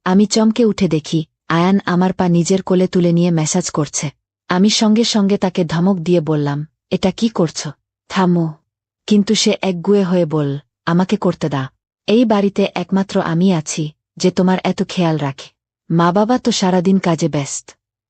আমি চমকে উঠে দেখি আয়ান আমার পা নিজের কোলে তুলে নিয়ে ম্যাসাজ করছে। আমি সঙ্গে সঙ্গে তাকে ধমক দিয়ে বললাম, এটা কি করছ? থামো। কিন্তু সে একগুঁয়ে হয়ে বল, আমাকে করতে দাও। এই বাড়িতে একমাত্র আমি আছি যে তোমার এত খেয়াল রাখে। মা বাবা তো সারাদিন কাজে ব্যস্ত।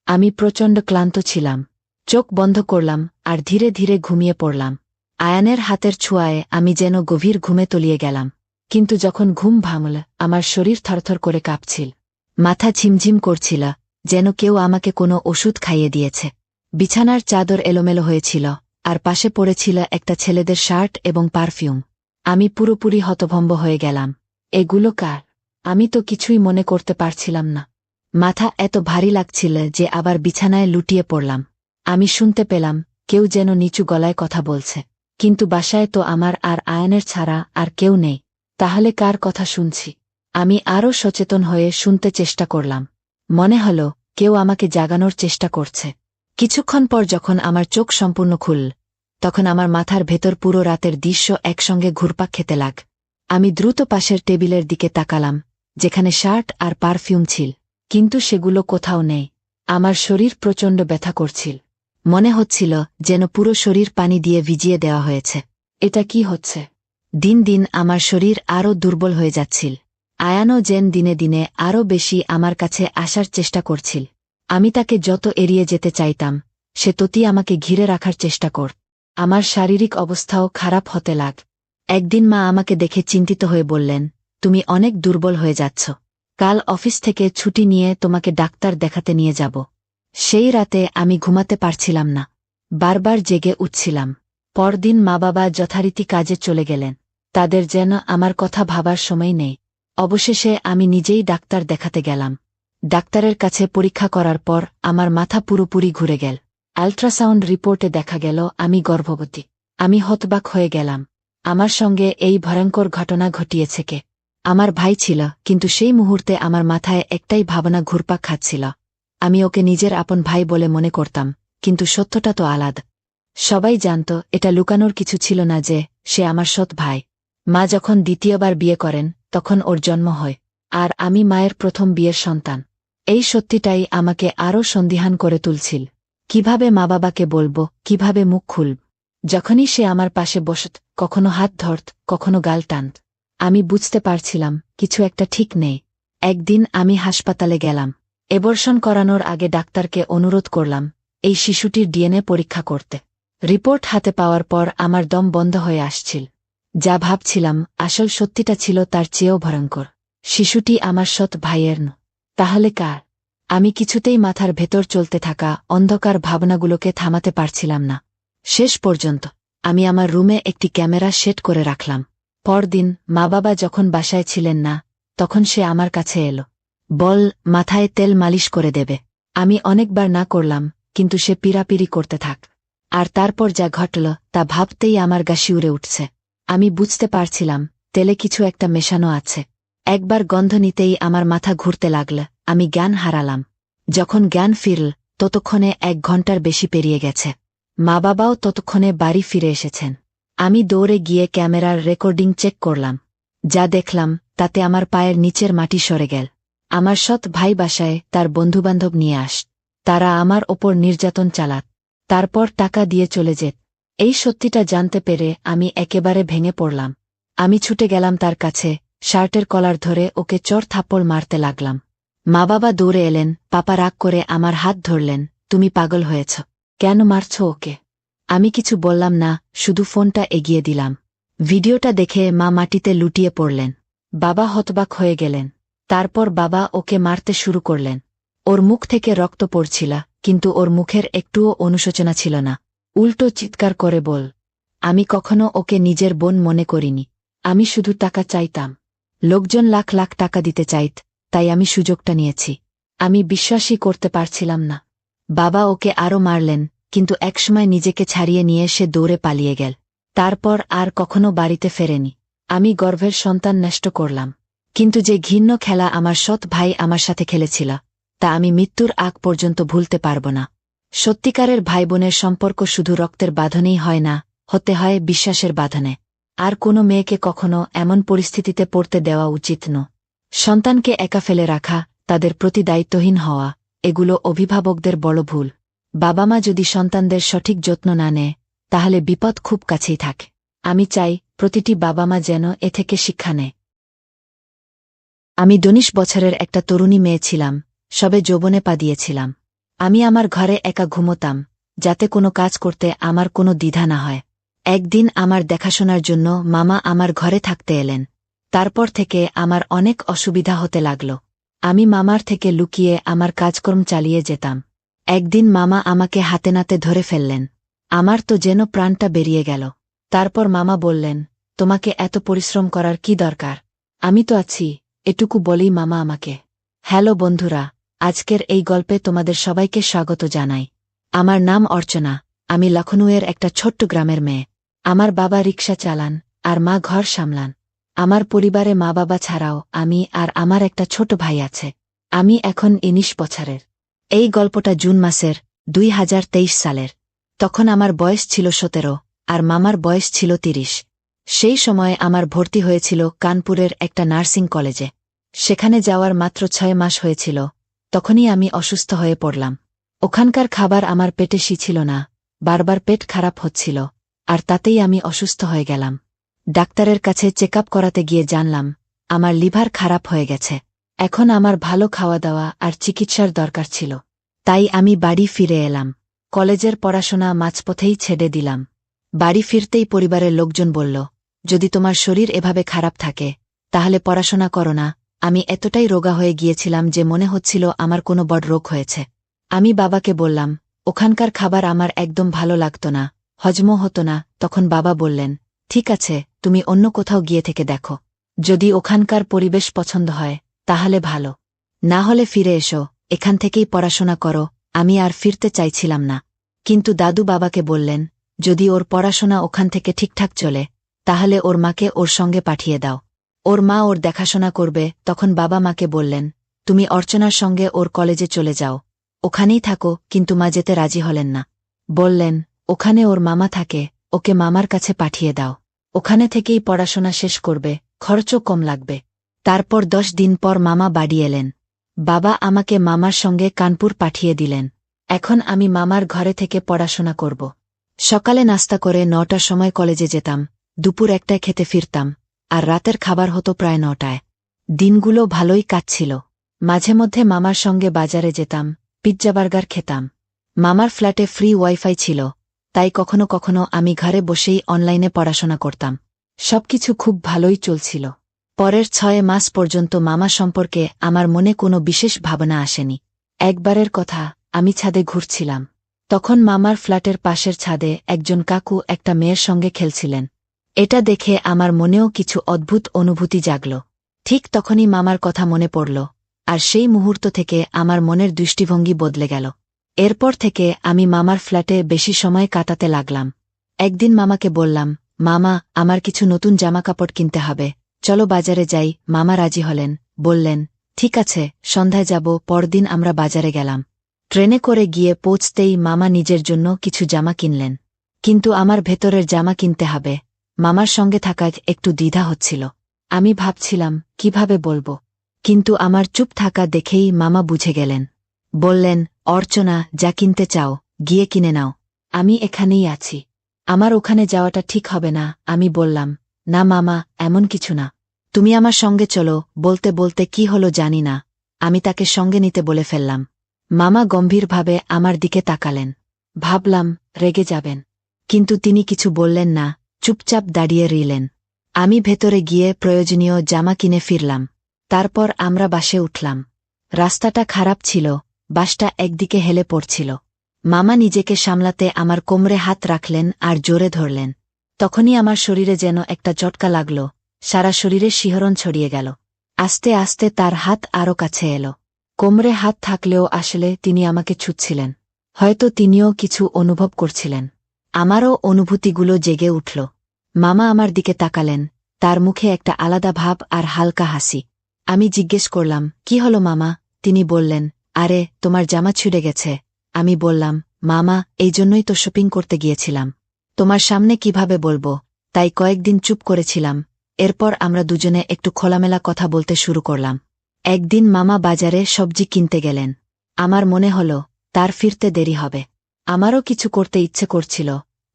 আমি প্রচণ্ড ক্লান্ত ছিলাম। চোখ বন্ধ করলাম আর ধীরে ধীরে ঘুমিয়ে পড়লাম। আয়ানের হাতের ছোঁয়ায় আমি যেন গভীর ঘুমে তলিয়ে গেলাম। কিন্তু যখন ঘুম ভাঙল, আমার শরীর থরথর করে কাঁপছিল। মাথা ঝিমঝিম করছিল, যেন কেউ আমাকে কোনো ওষুধ খাইয়ে দিয়েছে। বিছানার চাদর এলোমেলো হয়েছিল, আর পাশে পড়েছিল একটা ছেলেদের শার্ট এবং পারফিউম। আমি পুরোপুরি হতভম্ব হয়ে গেলাম। এগুলো কার? আমি তো কিছুই মনে করতে পারছিলাম না। মাথা এত ভারী লাগছিল যে আবার বিছানায় লুটিয়ে পড়লাম। আমি শুনতে পেলাম কেউ যেন নিচু গলায় কথা বলছে। কিন্তু বাসায় তো আমার আর আয়ানের ছাড়া আর কেউ নেই। তাহলে কার কথা শুনছি? আমি আরও সচেতন হয়ে শুনতে চেষ্টা করলাম। মনে হল কেউ আমাকে জাগানোর চেষ্টা করছে। কিছুক্ষণ পর যখন আমার চোখ সম্পূর্ণ খুলল, তখন আমার মাথার ভেতর পুরো রাতের দৃশ্য একসঙ্গে ঘুরপাক খেতে লাগ। আমি দ্রুত পাশের টেবিলের দিকে তাকালাম, যেখানে শার্ট আর পারফিউম ছিল, কিন্তু সেগুলো কোথাও নেই। আমার শরীর প্রচণ্ড ব্যথা করছিল। মনে হচ্ছিল যেন পুরো শরীর পানি দিয়ে ভিজিয়ে দেওয়া হয়েছে। এটা কি হচ্ছে? দিন দিন আমার শরীর আরও দুর্বল হয়ে যাচ্ছিল। আয়ানও যেন দিনে দিনে আরও বেশি আমার কাছে আসার চেষ্টা করছিল। আমি তাকে যত এড়িয়ে যেতে চাইতাম, সে ততই আমাকে ঘিরে রাখার চেষ্টা করত। আমার শারীরিক অবস্থাও খারাপ হতে লাগ। একদিন মা আমাকে দেখে চিন্তিত হয়ে বললেন, তুমি অনেক দুর্বল হয়ে যাচ্ছ। কাল অফিস থেকে ছুটি নিয়ে তোমাকে ডাক্তার দেখাতে নিয়ে যাব। সেই রাতে আমি ঘুমাতে পারছিলাম না। বারবার জেগে উঠছিলাম। পরদিন মা বাবা যথারীতি কাজে চলে গেলেন। তাদের যেন আমার কথা ভাবার সময় নেই। অবশেষে আমি নিজেই ডাক্তার দেখাতে গেলাম। ডাক্তারের কাছে পরীক্ষা করার পর আমার মাথা পুরোপুরি ঘুরে গেল। আল্ট্রাসাউন্ড রিপোর্টে দেখা গেল আমি গর্ভবতী। আমি হতবাক হয়ে গেলাম। আমার সঙ্গে এই ভয়ঙ্কর ঘটনা ঘটিয়েছে কে? আমার ভাই ছিল, কিন্তু সেই মুহূর্তে আমার মাথায় একটাই ভাবনা ঘুরপাক খাচ্ছিল। আমি ওকে নিজের আপন ভাই বলে মনে করতাম, কিন্তু সত্যটা তো আলাদা। সবাই জানত এটা লুকানোর কিছু ছিল না যে সে আমার সৎ ভাই। মা যখন দ্বিতীয়বার বিয়ে করেন, তখন ওর জন্ম হয়। আর আমি মায়ের প্রথম বিয়ের সন্তান। এই সত্যিটাই আমাকে আরও সন্দিহান করে তুলছিল। কিভাবে মা বাবাকে বলবো, কিভাবে মুখ খুলব? যখনই সে আমার পাশে বসত, কখনো হাত ধরত, কখনো গাল টানত, আমি বুঝতে পারছিলাম কিছু একটা ঠিক নেই। একদিন আমি হাসপাতালে গেলাম। অ্যাবর্শন করানোর আগে ডাক্তারকে অনুরোধ করলাম এই শিশুটির ডিএনএ পরীক্ষা করতে। রিপোর্ট হাতে পাওয়ার পর আমার দম বন্ধ হয়ে আসছিল। যা ভাবছিলাম আসল সত্যিটা ছিল তার চেয়েও ভয়ঙ্কর। শিশুটি আমার সৎ ভাইয়ের ন। তাহলে কার? আমি কিছুতেই মাথার ভেতর চলতে থাকা অন্ধকার ভাবনাগুলোকে থামাতে পারছিলাম না। শেষ পর্যন্ত আমি আমার রুমে একটি ক্যামেরা সেট করে রাখলাম। পরদিন মা বাবা যখন বাসায় ছিলেন না, তখন সে আমার কাছে এলো। বল, মাথায় তেল মালিশ করে দেবে। আমি অনেকবার না করলাম, কিন্তু সে পিড়াপিড়ি করতে থাক। আর তারপর যা ঘটল তা ভাবতেই আমার গা শিউরে উঠছে। আমি বুঝতে পারছিলাম তেলে কিছু একটা মেশানো আছে। একবার গন্ধ নিতেই আমার মাথা ঘুরতে লাগল। আমি জ্ঞান হারালাম। যখন জ্ঞান ফিরল, ততক্ষণে 1 ঘন্টার বেশি পেরিয়ে গেছে। মা বাবাও ততক্ষণে বাড়ি ফিরে এসেছেন। আমি দৌড়ে গিয়ে ক্যামেরার রেকর্ডিং চেক করলাম। যা দেখলাম তাতে আমার পায়ের নিচের মাটি সরে গেল। আমার সৎ ভাই বাসায় তার বন্ধুবান্ধব নিয়ে আস। তারা আমার ওপর নির্যাতন চালাত, তারপর টাকা দিয়ে চলে যেত। এই সত্যিটা জানতে পেরে আমি একেবারে ভেঙে পড়লাম। আমি ছুটে গেলাম তার কাছে, শার্টের কলার ধরে ওকে চড় থাপ্পড় মারতে লাগলাম। মা বাবা দৌড়ে এলেন। পাপা রাগ করে আমার হাত ধরলেন, তুমি পাগল হয়েছ, কেন মারছ ওকে? আমি কিছু বললাম না, শুধু ফোনটা এগিয়ে দিলাম। ভিডিওটা দেখে মা মাটিতে লুটিয়ে পড়লেন। বাবা হতবাক হয়ে গেলেন। তারপর বাবা ওকে মারতে শুরু করলেন। ওর মুখ থেকে রক্ত পড়ছিল, কিন্তু ওর মুখের একটুও অনুশোচনা ছিল না। উল্টো চিৎকার করে বল, আমি কখনো ওকে নিজের বোন মনে করিনি। আমি শুধু টাকা চাইতাম। লোকজন লাখ লাখ টাকা দিতে চাইত, তাই আমি সুযোগটা নিয়েছি। আমি বিশ্বাসই করতে পারছিলাম না। বাবা ওকে আরও মারলেন, কিন্তু একসময় নিজেকে ছাড়িয়ে নিয়ে সে দৌড়ে পালিয়ে গেল। তারপর আর কখনো বাড়িতে ফেরেনি। আমি গর্ভের সন্তান নষ্ট করলাম। কিন্তু যে ঘৃণ্য খেলা আমার সৎ ভাই আমার সাথে খেলেছিল, তা আমি মৃত্যুর আগ পর্যন্ত ভুলতে পারব না। সত্যিকারের ভাই বোনের সম্পর্ক শুধু রক্তের বাঁধনেই হয় না, হতে হয় বিশ্বাসের বাঁধনে। আর কোনো মেয়েকে কখনো এমন পরিস্থিতিতে পড়তে দেওয়া উচিত নয়। সন্তানকে একা ফেলে রাখা, তাদের প্রতি দায়িত্বহীন হওয়া, এগুলো অভিভাবকদের বড় ভুল। বাবা মা যদি সন্তানদের সঠিক যত্ন না নেয়, তাহলে বিপদ খুব কাছেই থাকে। আমি চাই প্রতিটি বাবা মা যেন এ থেকে শিক্ষা নেয়। আমি 19 বছরের একটা তরুণী মেয়ে ছিলাম, সবে যৌবনে পা দিয়েছিলাম। আমি আমার ঘরে একা ঘুমোতাম, যাতে কোনো কাজ করতে আমার কোনো দ্বিধা না হয়। একদিন আমার দেখাশোনার জন্য মামা আমার ঘরে থাকতে এলেন। তারপর থেকে আমার অনেক অসুবিধা হতে লাগল। আমি মামার থেকে লুকিয়ে আমার কাজকর্ম চালিয়ে যেতাম। একদিন মামা আমাকে হাতে নাতে ধরে ফেললেন। আমার তো যেন প্রাণটা বেরিয়ে গেল। তারপর মামা বললেন, তোমাকে এত পরিশ্রম করার কি দরকার? আমি তো আছি, এটুকু বলেই মামা আমাকে। হ্যালো বন্ধুরা, আজকের এই গল্পে তোমাদের সবাইকে স্বাগত জানাই। আমার নাম অর্চনা, আমি লখনউয়ের একটা ছোট্ট গ্রামের মেয়ে। আমার বাবা রিকশা চালান, আর মা ঘর সামলান। আমার পরিবারে মা বাবা ছাড়াও আমি আর আমার একটা ছোট ভাই আছে। আমি এখন 19 বছরের। এই গল্পটা জুন মাসের 2023 সালের। তখন আমার বয়স ছিল 17, আর মামার বয়স ছিল 30। সেই সময়ে আমার ভর্তি হয়েছিল কানপুরের একটা নার্সিং কলেজে। সেখানে যাওয়ার মাত্র 6 মাস হয়েছিল, তখনই আমি অসুস্থ হয়ে পড়লাম। ওখানকার খাবার আমার পেটে ছিল না, বারবার পেট খারাপ হচ্ছিল, আর তাতেই আমি অসুস্থ হয়ে গেলাম। ডাক্তারের কাছে চেক আপ করাতে গিয়ে জানলাম আমার লিভার খারাপ হয়ে গেছে। এখন আমার ভালো খাওয়া দাওয়া আর চিকিৎসার দরকার ছিল। তাই আমি বাড়ি ফিরে এলাম। কলেজের পড়াশোনা মাঝপথেই ছেড়ে দিলাম। বাড়ি ফিরতেই পরিবারের লোকজন বলল, যদি তোমার শরীর এভাবে খারাপ থাকে, তাহলে পড়াশোনা করো না। আমি এতটাই রোগা হয়ে গিয়েছিলাম যে মনে হচ্ছিল আমার কোনো বড় রোগ হয়েছে। আমি বাবাকে বললাম, ওখানকার খাবার আমার একদম ভালো লাগত না, হজমও হতো না। তখন বাবা বললেন, ঠিক আছে, তুমি অন্য কোথাও গিয়ে থেকে দেখো। যদি ওখানকার পরিবেশ পছন্দ হয়, তাহলে ভালো। না হলে ফিরে এসো, এখান থেকেই পড়াশোনা করো। আমি আর ফিরতে চাইছিলাম না। কিন্তু দাদু বাবাকে বললেন, যদি ওর পড়াশোনা ওখান থেকে ঠিকঠাক চলে, তাহলে ওর মাকে ওর সঙ্গে পাঠিয়ে দাও। ওর মা ওর দেখাশোনা করবে। তখন বাবা মাকে বললেন, তুমি অর্চনার সঙ্গে ওর কলেজে চলে যাও, ওখানেই থাকো। কিন্তু মা যেতে রাজি হলেন না। বললেন, ওখানে ওর মামা থাকে, ওকে মামার কাছে পাঠিয়ে দাও। ওখানে থেকেই পড়াশোনা শেষ করবে, খরচও কম লাগবে। তারপর 10 দিন পর মামা বাড়ি এলেন। বাবা আমাকে মামার সঙ্গে কানপুর পাঠিয়ে দিলেন। এখন আমি মামার ঘরে থেকে পড়াশোনা করব। সকালে নাস্তা করে 9টার সময় কলেজে যেতাম, দুপুর 1টায় খেতে ফিরতাম, আর রাতের খাবার হতো প্রায় 9টায়। দিনগুলো ভালোই কাটছিল। মাঝে মধ্যে মামার সঙ্গে বাজারে যেতাম, পিৎজা বার্গার খেতাম। মামার ফ্ল্যাটে ফ্রি ওয়াইফাই ছিল, তাই কখনো কখনো আমি ঘরে বসেই অনলাইনে পড়াশোনা করতাম। সবকিছু খুব ভালোই চলছিল। পরের 6 মাস পর্যন্ত মামা সম্পর্কে আমার মনে কোনো বিশেষ ভাবনা আসেনি। একবারের কথা, আমি ছাদে ঘুরছিলাম। তখন মামার ফ্ল্যাটের পাশের ছাদে একজন কাকু একটা মেয়ের সঙ্গে খেলছিলেন। এটা দেখে আমার মনেও কিছু অদ্ভুত অনুভূতি জাগল। ঠিক তখনই মামার কথা মনে পড়ল, আর সেই মুহূর্ত থেকে আমার মনের দৃষ্টিভঙ্গি বদলে গেল। এরপর থেকে আমি মামার ফ্ল্যাটে বেশি সময় কাটাতে লাগলাম। একদিন মামাকে বললাম, মামা, আমার কিছু নতুন জামাকাপড় কিনতে হবে, চলো বাজারে যাই। মামা রাজি হলেন, বললেন, ঠিক আছে, সন্ধ্যায় যাব। পরদিন আমরা বাজারে গেলাম। ট্রেনে করে গিয়ে পৌঁছতেই মামা নিজের জন্য কিছু জামা কিনলেন। কিন্তু আমার ভেতরের জামা কিনতে হবে। মামার সঙ্গে থাকায় একটু দ্বিধা হচ্ছিল। আমি ভাবছিলাম কিভাবে বলবো, কিন্তু আমার চুপ থাকা দেখেই মামা বুঝে গেলেন। বললেন, অর্চনা, যা কিনতে চাও, গিয়ে কিনে নাও। আমি এখানেই আছি। আমার ওখানে যাওয়াটা ঠিক হবে না। আমি বললাম, না মামা, এমন কিছু না, তুমি আমার সঙ্গে চলো। বলতে বলতে কি হলো জানি না, আমি তাকে সঙ্গে নিতে বলে ফেললাম। মামা গম্ভীরভাবে আমার দিকে তাকালেন। ভাবলাম রেগে যাবেন, কিন্তু তিনি কিছু বললেন না, চুপচাপ দাঁড়িয়ে রইলেন। আমি ভেতরে গিয়ে প্রয়োজনীয় জামা কিনে ফিরলাম। তারপর আমরা বাসে উঠলাম। রাস্তাটা খারাপ ছিল, বাসটা একদিকে হেলে পড়ছিল। মামা নিজেকে সামলাতে আমার কোমরে হাত রাখলেন আর জোরে ধরলেন। তখনই আমার শরীরে যেন একটা ঝটকা লাগল, সারা শরীরে শিহরণ ছড়িয়ে গেল। আস্তে আস্তে তার হাত আরও কাছে এলো। কোমরে হাত থাকলেও আসলে তিনি আমাকে ছুঁচ্ছিলেন। হয়তো তিনিও কিছু অনুভব করছিলেন। আমারও অনুভূতিগুলো জেগে উঠল। মামা আমার দিকে তাকালেন, তার মুখে একটা আলাদা ভাব আর হালকা হাসি। আমি জিজ্ঞেস করলাম, কি হলো মামা? তিনি বললেন, আরে, তোমার জামা ছিঁড়ে গেছে। আমি বললাম, মামা, এই জন্যই তো শপিং করতে গিয়েছিলাম। তোমার সামনে কিভাবে বলবো, তাই কয়েকদিন চুপ করেছিলাম। এরপর আমরা দুজনে একটু খোলামেলা কথা বলতে শুরু করলাম। একদিন মামা বাজারে সবজি কিনতে গেলেন। আমার মনে হল তার ফিরতে দেরি হবে। আমারও কিছু করতে ইচ্ছে করছিল,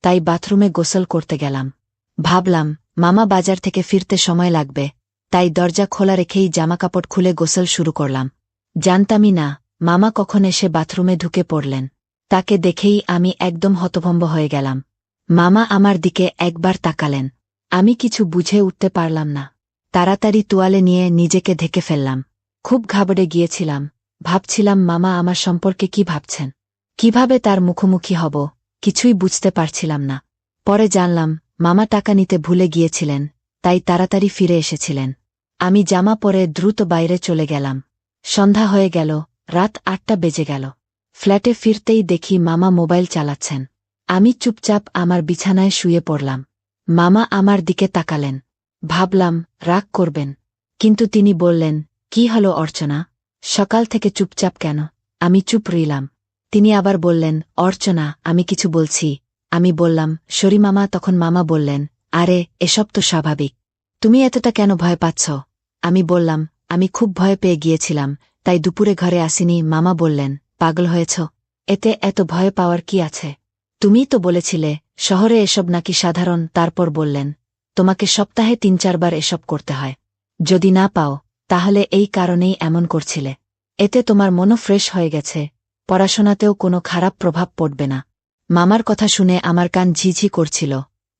তাই বাথরুমে গোসল করতে গেলাম। ভাবলাম মামা বাজার থেকে ফিরতে সময় লাগবে, তাই দরজা খোলা রেখেই জামাকাপড় খুলে গোসল শুরু করলাম। জানতামই না মামা কখন এসে বাথরুমে ঢুকে পড়লেন। তাকে দেখেই আমি একদম হতভম্ব হয়ে গেলাম। মামা আমার দিকে একবার তাকালেন। আমি কিছু বুঝে উঠতে পারলাম না। তাড়াতাড়ি তোয়ালে নিয়ে নিজেকে ঢেকে ফেললাম। খুব ঘাবড়ে গিয়েছিলাম। ভাবছিলাম মামা আমার সম্পর্কে কি ভাবছেন, কিভাবে তার মুখোমুখি হব, কিছুই বুঝতে পারছিলাম না। পরে জানলাম মামা টাকা নিতে ভুলে গিয়েছিলেন, তাই তাড়াতাড়ি ফিরে এসেছিলেন। আমি জামা পরে দ্রুত বাইরে চলে গেলাম। সন্ধ্যা হয়ে গেল, রাত ৮টা বেজে গেল। ফ্ল্যাটে ফিরতেই দেখি মামা মোবাইল চালাচ্ছেন। আমি চুপচাপ আমার বিছানায় শুয়ে পড়লাম। মামা আমার দিকে তাকালেন। ভাবলাম রাগ করবেন, কিন্তু তিনি বললেন, কি হলো অর্চনা, সকাল থেকে চুপচাপ কেন? আমি চুপ রইলাম। তিনি আবার বললেন, অর্চনা আমি কিছু বলছি। আমি বললাম, সরি মামা। তখন মামা বললেন, আরে এসব তো স্বাভাবিক, তুমি এতটা কেন ভয় পাচ্ছ? আমি বললাম, আমি খুব ভয় পেয়ে গিয়েছিলাম, তাই দুপুরে ঘরে আসিনি। মামা বললেন, পাগল হয়েছ, এতে এত ভয় পাওয়ার কি আছে? তুমিই তো বলেছিলে শহরে এসব নাকি সাধারণ। তারপর বললেন, তোমাকে সপ্তাহে ৩-৪ বার এসব করতে হয়, যদি না পাও তাহলে এই কারণেই এমন করছিলে। এতে তোমার মনও ফ্রেশ হয়ে গেছে, পড়াশোনাতেও কোনো খারাপ প্রভাব পড়বে না। মামার কথা শুনে আমার কান ঝিঝি করছিল,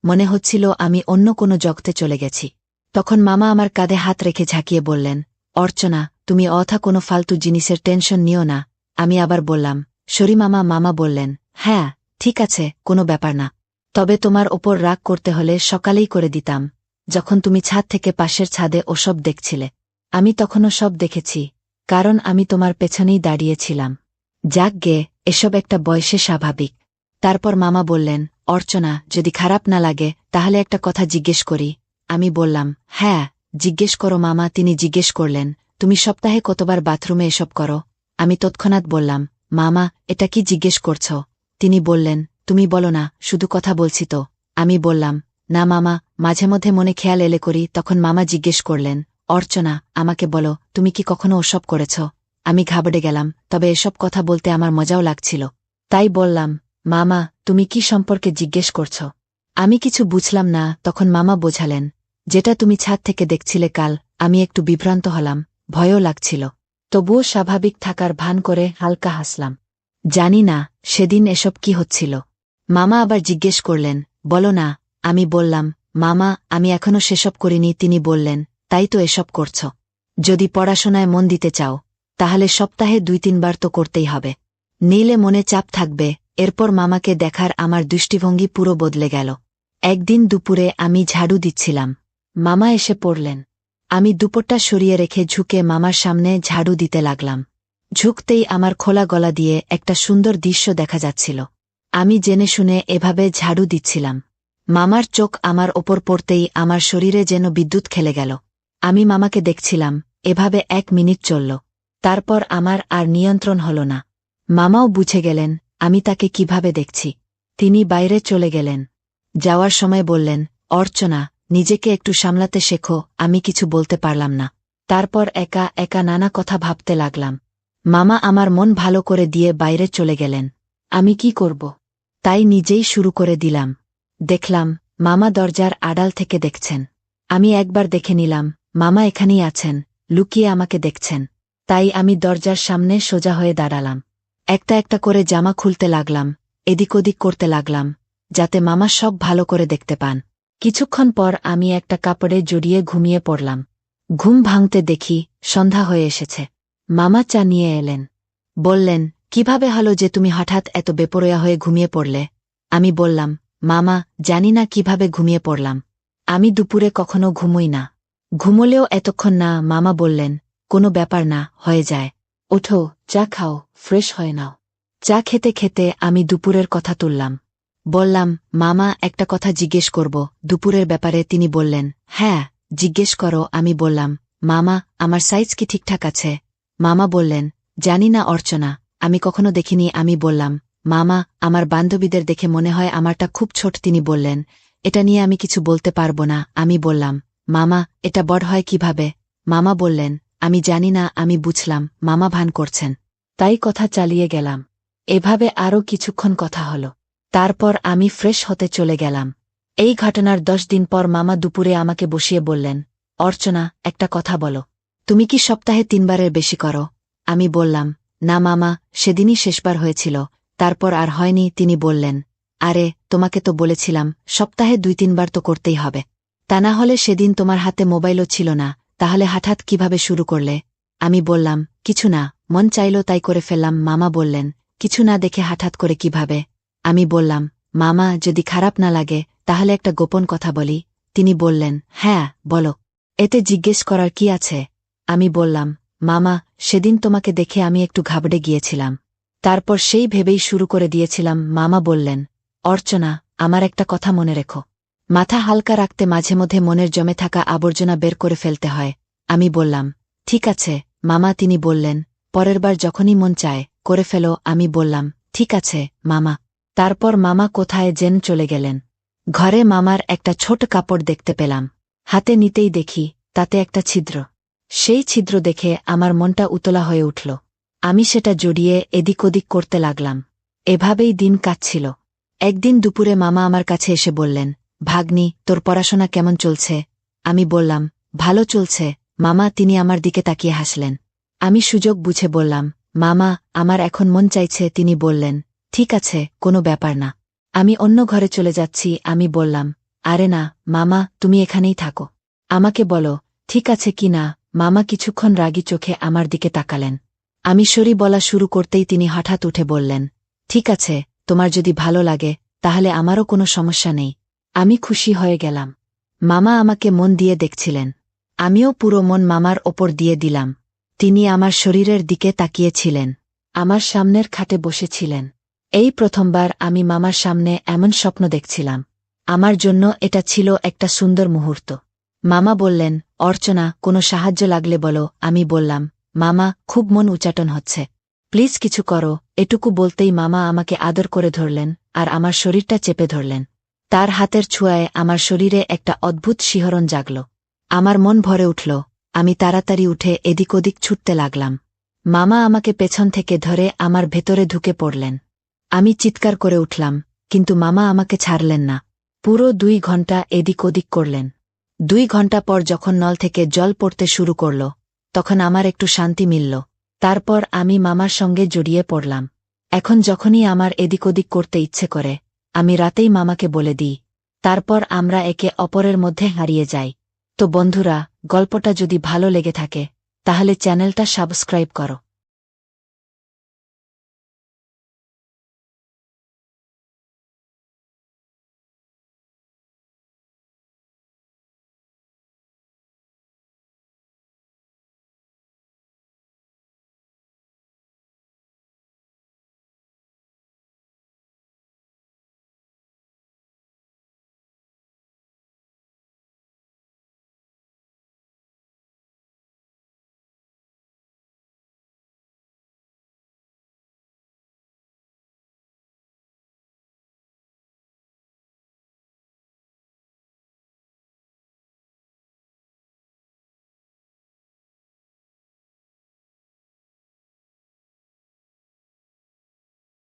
মনে হচ্ছিল আমি অন্য কোনো জগতে চলে গেছি। তখন মামা আমার কাঁধে হাত রেখে ঝাঁকিয়ে বললেন, অর্চনা তুমি অথা কোনো ফালতু জিনিসের টেনশন নিও না। আমি আবার বললাম, সরি মামা। মামা বললেন, হ্যাঁ ঠিক আছে, কোনো ব্যাপার না, তবে তোমার ওপর রাগ করতে হলে সকালেই করে দিতাম, যখন তুমি ছাদ থেকে পাশের ছাদে ওসব দেখছিলে। আমি তখনও সব দেখেছি, কারণ আমি তোমার পেছনেই দাঁড়িয়েছিলাম। যাক গে, এসব একটা বয়সে স্বাভাবিক। তারপর মামা বললেন, অর্চনা যদি খারাপ না লাগে তাহলে একটা কথা জিজ্ঞেস করি। আমি বললাম, হ্যাঁ জিজ্ঞেস করো মামা। তিনি জিজ্ঞেস করলেন, তুমি সপ্তাহে কতবার বাথরুমে এসব করো? আমি তৎক্ষণাৎ বললাম, মামা এটা কি জিজ্ঞেস করছ? তিনি বললেন, তুমি বলো না, শুধু কথা বলছি তো। আমি বললাম, না মামা, মাঝে মধ্যে মনে খেয়াল এলে করি। তখন মামা জিজ্ঞেস করলেন, অর্চনা আমাকে বলো, তুমি কি কখনো ওসব করেছ? আমি ঘাবড়ে গেলাম, তবে এসব কথা বলতে আমার মজাও লাগছিল। তাই বললাম, মামা তুমি কি সম্পর্কে জিজ্ঞেস করছ? আমি কিছু বুঝলাম না। তখন মামা বোঝালেন, যেটা তুমি ছাদ থেকে দেখছিলে কাল। আমি একটু বিভ্রান্ত হলাম, ভয়ও লাগছিল, তবুও স্বাভাবিক থাকার ভান করে হালকা হাসলাম। জানি না সেদিন এসব কি হচ্ছিল। মামা আবার জিজ্ঞেস করলেন, বলো না। আমি বললাম, মামা আমি এখনো সেসব করিনি। তিনি বললেন, তাই তো এসব করছ। যদি পড়াশোনায় মন দিতে চাও তাহলে সপ্তাহে ২-৩ বার তো করতেই হবে, নিলে মনে চাপ থাকবে। এরপর মামাকে দেখার আমার দৃষ্টিভঙ্গি পুরো বদলে গেল। একদিন দুপুরে আমি ঝাড়ু দিচ্ছিলাম, মামা এসে পড়লেন। আমি দুপুরটা সরিয়ে রেখে ঝুঁকে মামার সামনে ঝাড়ু দিতে লাগলাম। ঝুঁকতেই আমার খোলা গলা দিয়ে একটা সুন্দর দৃশ্য দেখা যাচ্ছিল। আমি জেনে শুনে এভাবে ঝাড়ু দিচ্ছিলাম। মামার চোখ আমার ওপর পড়তেই আমার শরীরে যেন বিদ্যুৎ খেলে গেল। আমি মামাকে দেখছিলাম, এভাবে ১ মিনিট চলল। তারপর আমার আর নিয়ন্ত্রণ হল না। মামাও বুঝে গেলেন আমি তাকে কিভাবে দেখছি। তিনি বাইরে চলে গেলেন। যাওয়ার সময় বললেন, অর্চনা নিজেকে একটু সামলাতে শেখো। আমি কিছু বলতে পারলাম না। তারপর একা একা নানা কথা ভাবতে লাগলাম। মামা আমার মন ভালো করে দিয়ে বাইরে চলে গেলেন। আমি কি করব তাই নিজেই শুরু করে দিলাম। দেখলাম মামা দরজার আড়াল থেকে দেখছেন। আমি একবার দেখে নিলাম মামা এখানেই আছেন, লুকিয়ে আমাকে দেখছেন। তাই আমি দরজার সামনে সোজা হয়ে দাঁড়ালাম। একটা একটা করে জামা খুলতে লাগলাম, এদিক ওদিক করতে লাগলাম, যাতে মামা সব ভালো করে দেখতে পান। কিছুক্ষণ পর আমি একটা কাপড়ে জড়িয়ে ঘুমিয়ে পড়লাম। ঘুম ভাঙতে দেখি সন্ধ্যা হয়ে এসেছে। মামা চা নিয়ে এলেন। বললেন, কিভাবে হলো যে তুমি হঠাৎ এত বেপরোয়া হয়ে ঘুমিয়ে পড়লে? আমি বললাম, মামা জানি না কিভাবে ঘুমিয়ে পড়লাম, আমি দুপুরে কখনো ঘুমোই না, ঘুমোলেও এতক্ষণ না। মামা বললেন, কোনো ব্যাপার না, হয়ে যায়, ওঠো চা খাও, ফ্রেশ হয়ে নাও। চা খেতে খেতে আমি দুপুরের কথা তুললাম। বললাম, মামা একটা কথা জিজ্ঞেস করব দুপুরের ব্যাপারে। তিনি বললেন, হ্যাঁ জিজ্ঞেস করো। আমি বললাম, মামা আমার সাইজ কি ঠিকঠাক আছে? মামা বললেন, জানি না অর্চনা, আমি কখনো দেখিনি। আমি বললাম, মামা আমার বান্ধবীদের দেখে মনে হয় আমারটা খুব ছোট। তিনি বললেন, এটা নিয়ে আমি কিছু বলতে পারবো না। আমি বললাম, মামা এটা বড় হয় কিভাবে? মামা বললেন, আমি জানি না। আমি বুঝলাম মামা ভান করছেন, তাই কথা চালিয়ে গেলাম। এভাবে আরও কিছুক্ষণ কথা হলো। তারপর আমি ফ্রেশ হতে চলে গেলাম। এই ঘটনার ১০ দিন পর মামা দুপুরে আমাকে বসিয়ে বললেন, অর্চনা একটা কথা বলো, তুমি কি সপ্তাহে ৩ বারের বেশি করো? আমি বললাম, না মামা, সেদিনই শেষবার হয়েছিল, তারপর আর হয়নি। তিনি বললেন, আরে তোমাকে তো বলেছিলাম সপ্তাহে 2-3 বার তো করতেই হবে। তা না হলে সেদিন তোমার হাতে মোবাইলও ছিল না, তাহলে হঠাৎ কিভাবে শুরু করলে? আমি বললাম, কিছু না, মন চাইল তাই করে ফেললাম। মামা বললেন, কিছু না দেখে হঠাৎ করে কিভাবে? আমি বললাম, মামা যদি খারাপ না লাগে তাহলে একটা গোপন কথা বলি। তিনি বললেন, হ্যাঁ বলো, এতে জিজ্ঞেস করার কি আছে? আমি বললাম, মামা, সেদিন তোমাকে দেখে আমি একটু ঘাবড়ে গিয়েছিলাম। তারপর সেই ভেবেই শুরু করে দিয়েছিলাম। মামা বললেন, অর্চনা, আমার একটা কথা মনে রেখো, মাথা হালকা রাখতে মাঝে মধ্যে মনের জমে থাকা আবর্জনা বের করে ফেলতে হয়। আমি বললাম, ঠিক আছে মামা। তিনি বললেন, পরের বার যখনই মন চায় করে ফেলো। আমি বললাম, ঠিক আছে মামা। তারপর মামা কোথায় যেন চলে গেলেন। ঘরে মামার একটা ছোট কাপড় দেখতে পেলাম। হাতে নিতেই দেখি তাতে একটা ছিদ্র। সেই ছিদ্র দেখে আমার মনটা উতলা হয়ে উঠল। আমি সেটা জড়িয়ে এদিক ওদিক করতে লাগলাম। এভাবেই দিন কাটছিল। একদিন দুপুরে মামা আমার কাছে এসে বললেন, ভাগ্নি, তোর পড়াশোনা কেমন চলছে? আমি বললাম, ভালো চলছে মামা। তিনি আমার দিকে তাকিয়ে হাসলেন। আমি সুযোগ বুঝে বললাম, মামা, আমার এখন মন চাইছে। তিনি বললেন, ঠিক আছে, কোনো ব্যাপার না, আমি অন্য ঘরে চলে যাচ্ছি। আমি বললাম, আরে না মামা, তুমি এখানেই থাকো। আমাকে বলো ঠিক আছে কি না। মামা কিছুক্ষণ রাগী চোখে আমার দিকে তাকালেন। আমি সরি বলা শুরু করতেই তিনি হঠাৎ উঠে বললেন, ঠিক আছে, তোমার যদি ভালো লাগে তাহলে আমারও কোনো সমস্যা নেই। আমি খুশি হয়ে গেলাম। মামা আমাকে মন দিয়ে দেখছিলেন। আমিও পুরো মন মামার ওপর দিয়ে দিলাম। তিনি আমার শরীরের দিকে তাকিয়েছিলেন। আমার সামনের খাটে বসেছিলেন। এই প্রথমবার আমি মামার সামনে এমন স্বপ্ন দেখছিলাম। আমার জন্য এটা ছিল একটা সুন্দর মুহূর্ত। মামা বললেন, অর্চনা, কোনো সাহায্য লাগলে বলো। আমি বললাম, মামা, খুব মন উচাটন হচ্ছে, প্লিজ কিছু করো। এটুকু বলতেই মামা আমাকে আদর করে ধরলেন আর আমার শরীরটা চেপে ধরলেন। তার হাতের ছোঁয়ায় আমার শরীরে একটা অদ্ভুত শিহরণ জাগল। আমার মন ভরে উঠল। আমি তাড়াতাড়ি উঠে এদিক ওদিক ছুটতে লাগলাম। মামা আমাকে পেছন থেকে ধরে আমার ভেতরে ঢুকে পড়লেন। আমি চিৎকার করে উঠলাম, কিন্তু মামা আমাকে ছাড়লেন না। পুরো 2 ঘণ্টা এদিক ওদিক করলেন। 2 ঘণ্টা পর যখন নল থেকে জল পড়তে শুরু করল, তখন আমার একটু শান্তি মিলল। তারপর আমি মামার সঙ্গে জড়িয়ে পড়লাম। এখন যখনই আমার এদিক ওদিক করতে ইচ্ছে করে, আমি রাতেই মামাকে বলে দিই। তারপর আমরা একে অপরের মধ্যে হারিয়ে যাই। তো বন্ধুরা, গল্পটা যদি ভালো লেগে থাকে তাহলে চ্যানেলটা সাবস্ক্রাইব করো।